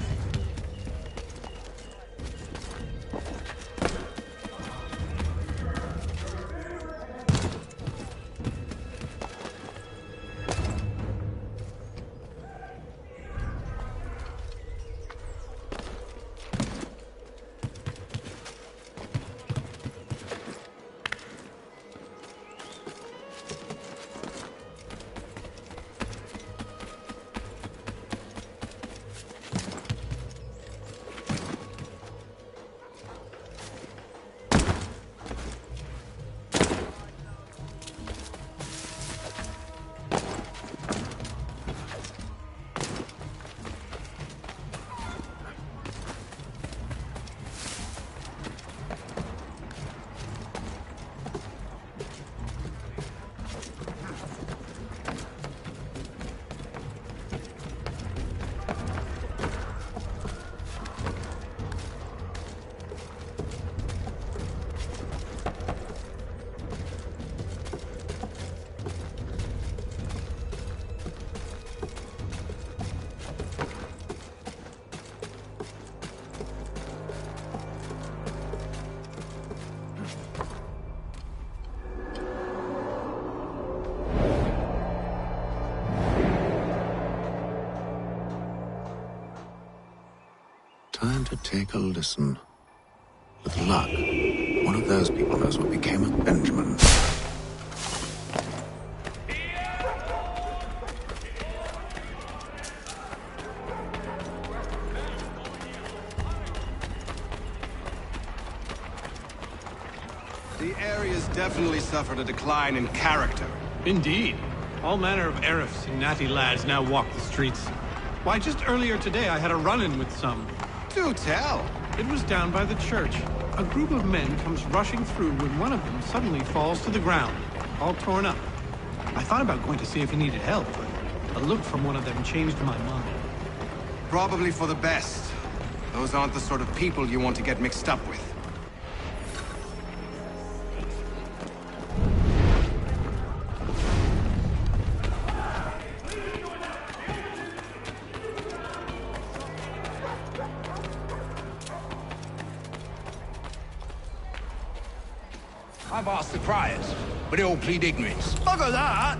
time to take a listen. With luck, one of those people knows what became of Benjamin. The area's definitely suffered a decline in character. Indeed. All manner of Arifs and natty lads now walk the streets. Why, just earlier today I had a run-in with some. Do tell. It was down by the church. A group of men comes rushing through when one of them suddenly falls to the ground, all torn up. I thought about going to see if he needed help, but a look from one of them changed my mind. Probably for the best. Those aren't the sort of people you want to get mixed up with. I've asked the criers, but they all plead ignorance. Bugger that!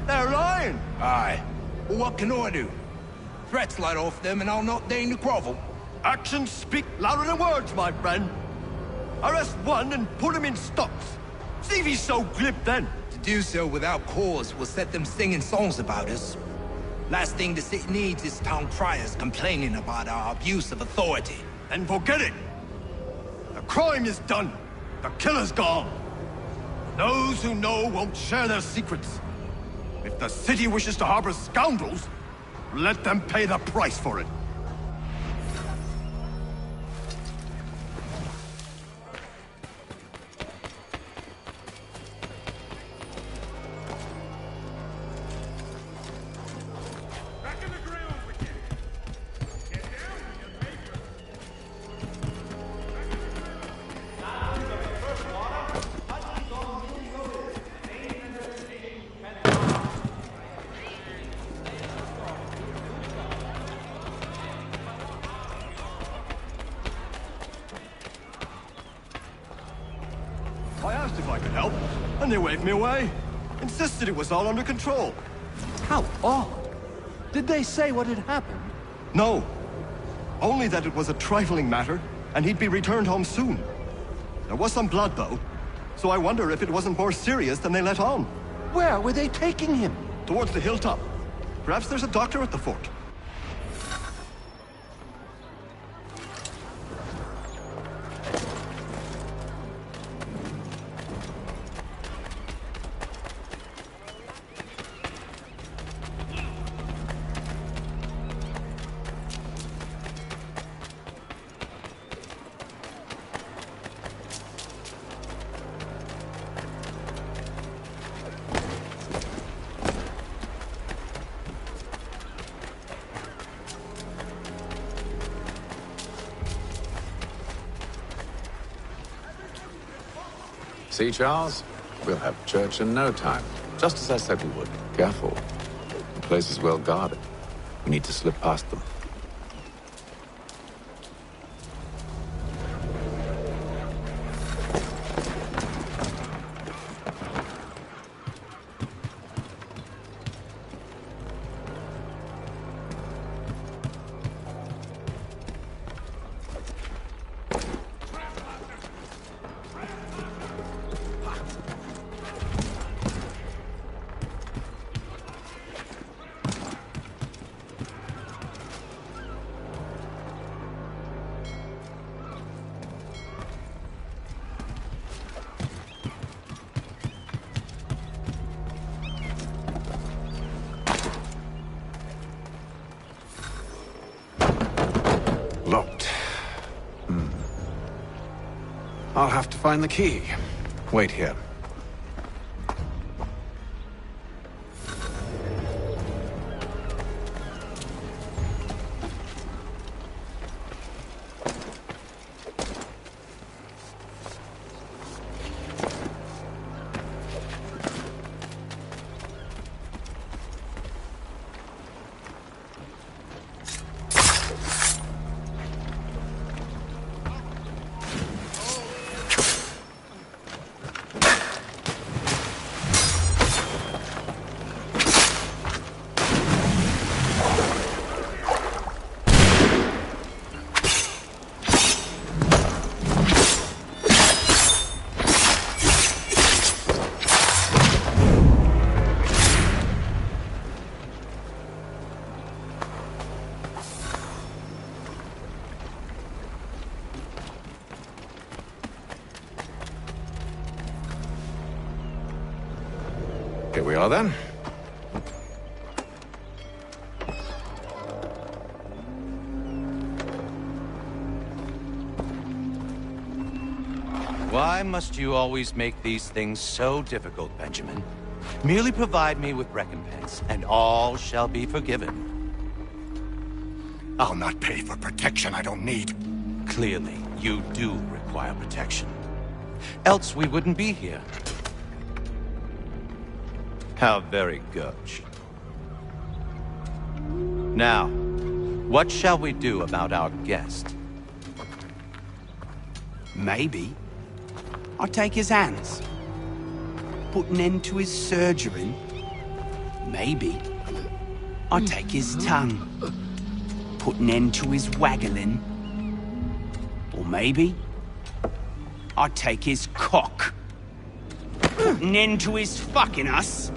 They're lying! Aye. Well, what can I do? Threats light off them and I'll not deign to grovel. Actions speak louder than words, my friend. Arrest one and put him in stocks. See if he's so glib then. To do so without cause will set them singing songs about us. Last thing the city needs is town criers complaining about our abuse of authority. And forget it. The crime is done. The killer's gone. Those who know won't share their secrets. If the city wishes to harbor scoundrels, let them pay the price for it. I asked if I could help, and they waved me away. Insisted it was all under control. How odd. Did they say what had happened? No. Only that it was a trifling matter, and he'd be returned home soon. There was some blood, though, so I wonder if it wasn't more serious than they let on. Where were they taking him? Towards the hilltop. Perhaps there's a doctor at the fort. See, Charles? We'll have church in no time. Just as I said we would. Careful. The place is well guarded. We need to slip past them. Locked. I'll have to find the key. Wait here. we are then. Why must you always make these things so difficult, Benjamin? Merely provide me with recompense, and all shall be forgiven. I'll not pay for protection I don't need. Clearly, you do require protection. Else we wouldn't be here. How very gauche. Now, what shall we do about our guest? Maybe I'll take his hands. Put an end to his surgery. Maybe I'll take his tongue. Put an end to his waggling. Or maybe I'll take his cock. Put an end to his fucking us.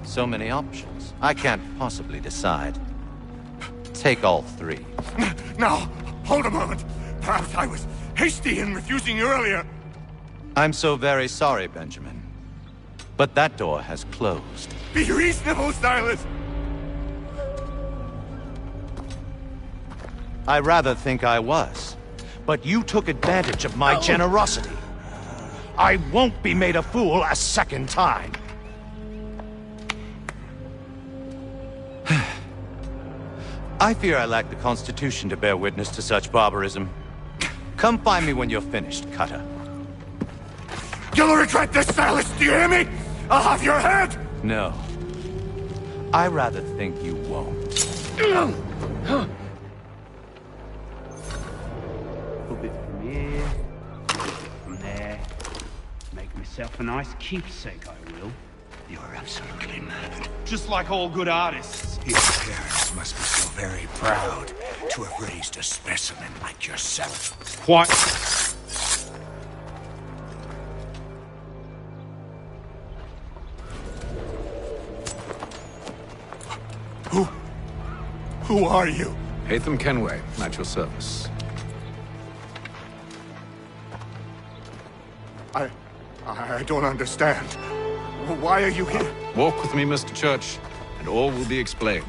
So many options. I can't possibly decide. Take all three. Now, hold a moment. Perhaps I was hasty in refusing you earlier. I'm so very sorry, Benjamin. But that door has closed. Be reasonable, Silas! I rather think I was. But you took advantage of my generosity. I won't be made a fool a second time. I fear I lack the constitution to bear witness to such barbarism. Come find me when you're finished, Cutter. You'll regret this, Silas, do you hear me? I'll have your head! No. I rather think you won't. A little bit from here, a little bit from there. Make myself a nice keepsake, I will. You're absolutely mad. Just like all good artists. Your parents must be so very proud to have raised a specimen like yourself. What? Who are you? Hatham Kenway, at your service. I don't understand. Why are you here? Walk with me, Mr. Church, and all will be explained.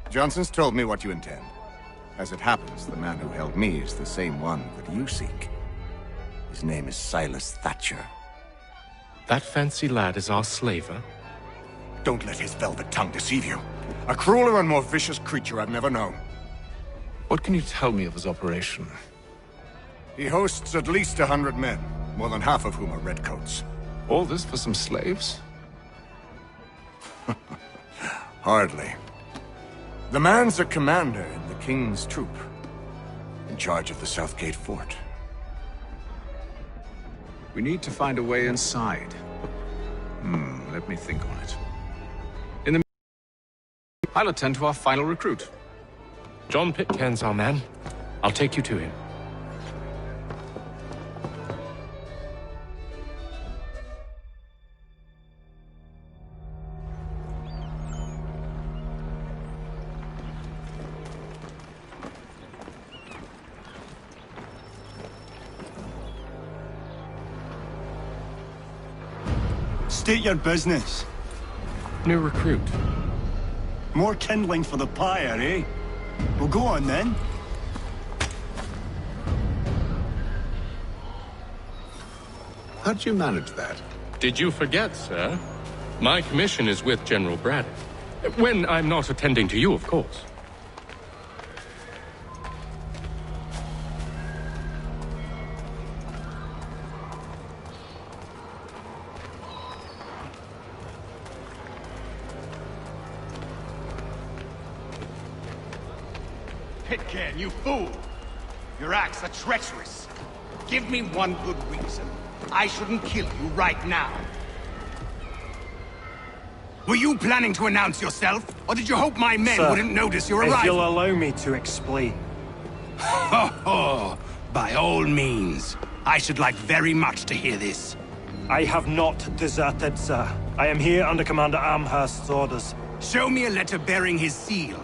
Johnson's told me what you intend. As it happens, the man who held me is the same one that you seek. His name is Silas Thatcher. That fancy lad is our slaver? Don't let his velvet tongue deceive you. A crueler and more vicious creature I've never known. What can you tell me of his operation? He hosts at least 100 men, more than half of whom are redcoats. All this for some slaves? Hardly. The man's a commander in the King's troop, in charge of the Southgate Fort. We need to find a way inside. Let me think on it. In the meantime, I'll attend to our final recruit. John Pitcairn's our man. I'll take you to him. State your business. New recruit. More kindling for the pyre, eh? Well, go on then. How'd you manage that? Did you forget, sir? My commission is with General Braddock. When I'm not attending to you, of course. Pitcairn, you fool! Your acts are treacherous. Give me one good reason. I shouldn't kill you right now. Were you planning to announce yourself, or did you hope my men Sir, wouldn't notice your arrival? if you'll allow me to explain. Ho! By all means. I should like very much to hear this. I have not deserted, sir. I am here under Commander Amherst's orders. Show me a letter bearing his seal,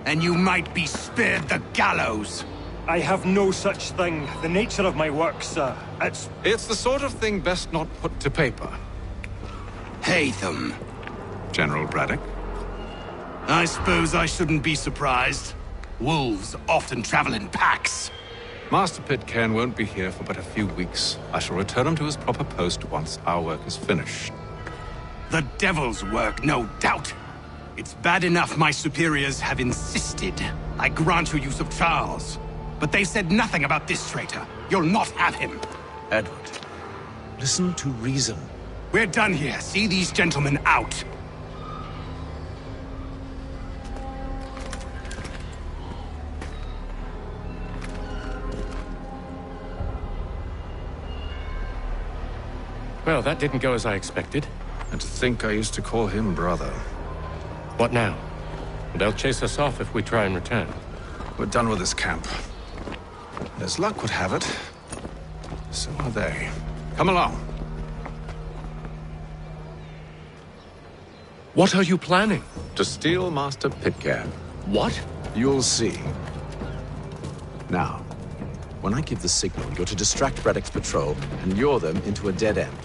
and you might be spared the gallows. I have no such thing. The nature of my work, sir, It's the sort of thing best not put to paper. Haytham. General Braddock? I suppose I shouldn't be surprised. Wolves often travel in packs. Master Pitcairn won't be here for but a few weeks. I shall return him to his proper post once our work is finished. The devil's work, no doubt. It's bad enough my superiors have insisted I grant you use of Charles. But they said nothing about this traitor. You'll not have him. Edward, listen to reason. We're done here. See these gentlemen out. Well, that didn't go as I expected. And to think I used to call him brother. What now? They'll chase us off if we try and return. We're done with this camp. As luck would have it, so are they. Come along. What are you planning? To steal Master Pitcairn. What? You'll see. Now, when I give the signal, you're to distract Braddock's patrol and lure them into a dead end.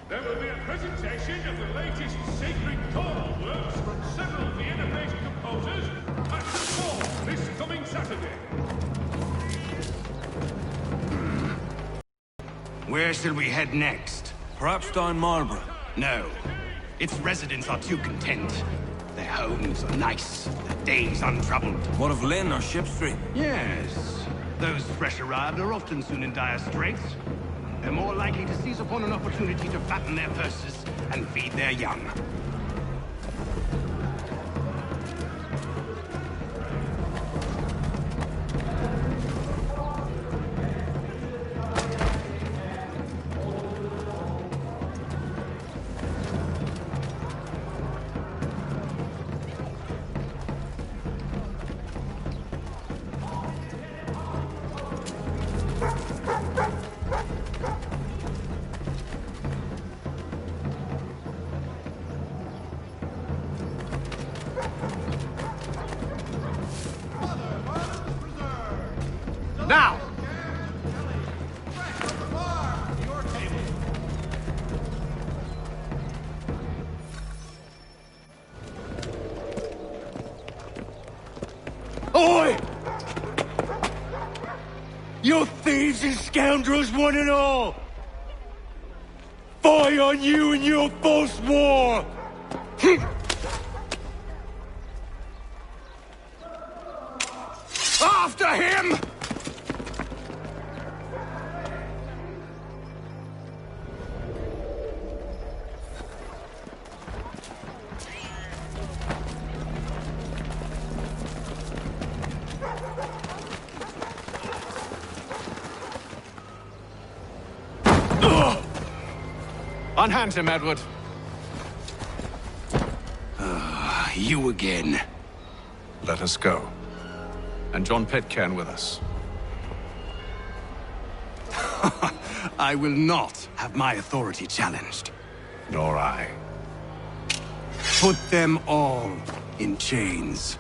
There will be a presentation of the latest sacred choral works from several Vienna-based composers at the Fall this coming Saturday. Where shall we head next? Perhaps down Marlborough. No. Its residents are too content. Their homes are nice, their days untroubled. What of Lynn or Ship Street? Yes. Those fresh arrived are often soon in dire straits. They're more likely to seize upon an opportunity to fatten their purses and feed their young. Now! Oi! You thieves and scoundrels, one and all! Fie on you and your false war! After him! Unhand him, Edward. You again. Let us go. And John Pitcairn with us. I will not have my authority challenged. Nor I. Put them all in chains.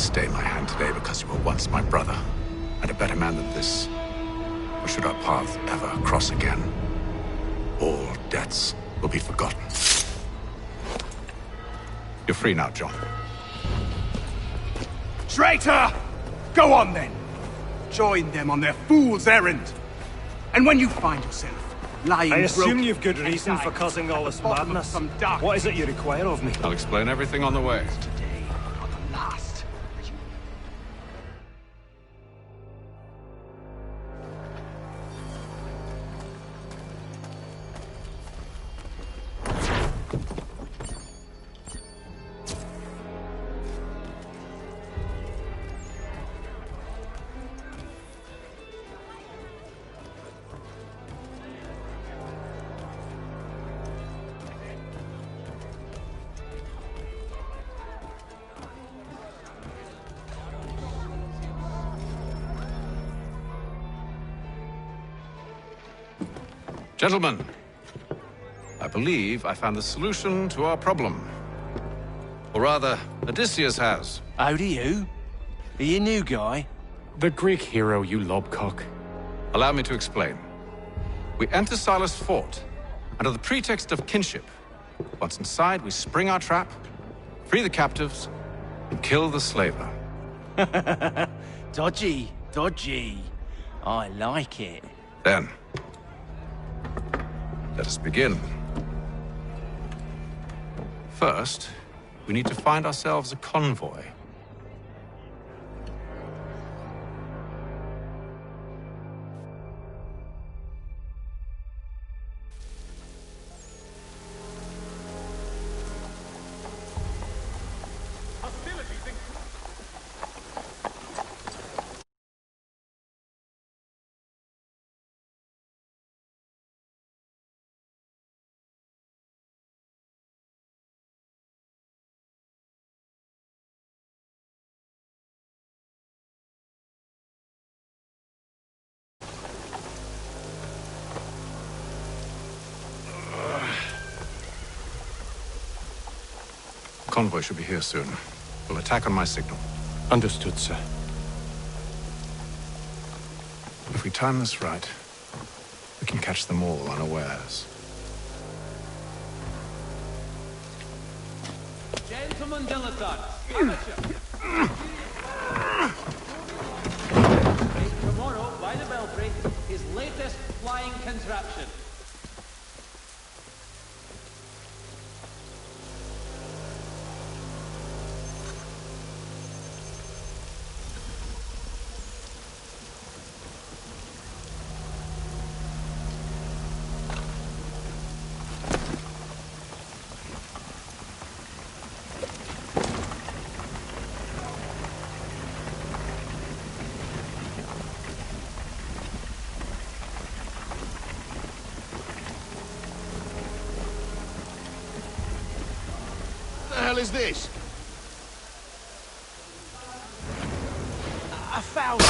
stay my hand today because you were once my brother, and a better man than this. Or should our paths ever cross again, all debts will be forgotten. You're free now, John. Traitor! Go on then! Join them on their fool's errand. And when you find yourself lying I assume broken you've good reason for causing all this madness. What is it you require of me? I'll explain everything on the way. last. Gentlemen, I believe I found the solution to our problem. Or rather, Odysseus has. How do you? Are you a new guy? The Greek hero, you lobcock. Allow me to explain. We enter Silas' fort, under the pretext of kinship. Once inside, we spring our trap, free the captives, and kill the slaver. Dodgy, dodgy. I like it. Then, let us begin. First, we need to find ourselves a convoy. Convoy should be here soon. We'll attack on my signal. Understood, sir. If we time this right, we can catch them all unawares. Gentlemen dilettantes, amateur. Tomorrow, by the Belfry, his latest flying contraption. What the hell is this? I found it.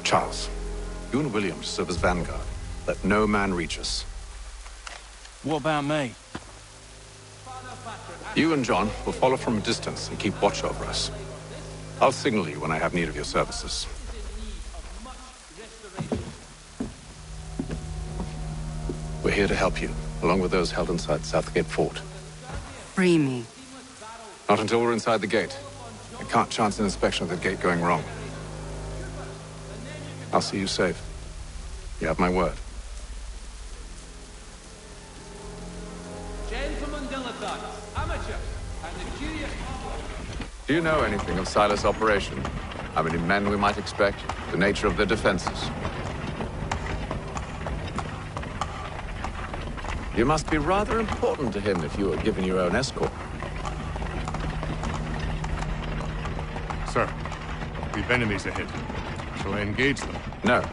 Charles, you and William serve as vanguard. Let no man reach us. What about me? You and John will follow from a distance and keep watch over us. I'll signal you when I have need of your services. We're here to help you, along with those held inside Southgate Fort. Free me. Not until we're inside the gate. I can't chance an inspection of the gate going wrong. I'll see you safe. You have my word. Gentlemen dilettantes, amateurs, and the curious public. Do you know anything of Silas' operation? How many men we might expect? The nature of their defenses? You must be rather important to him if you were given your own escort. Sir, we've enemies ahead. Shall I engage them? No.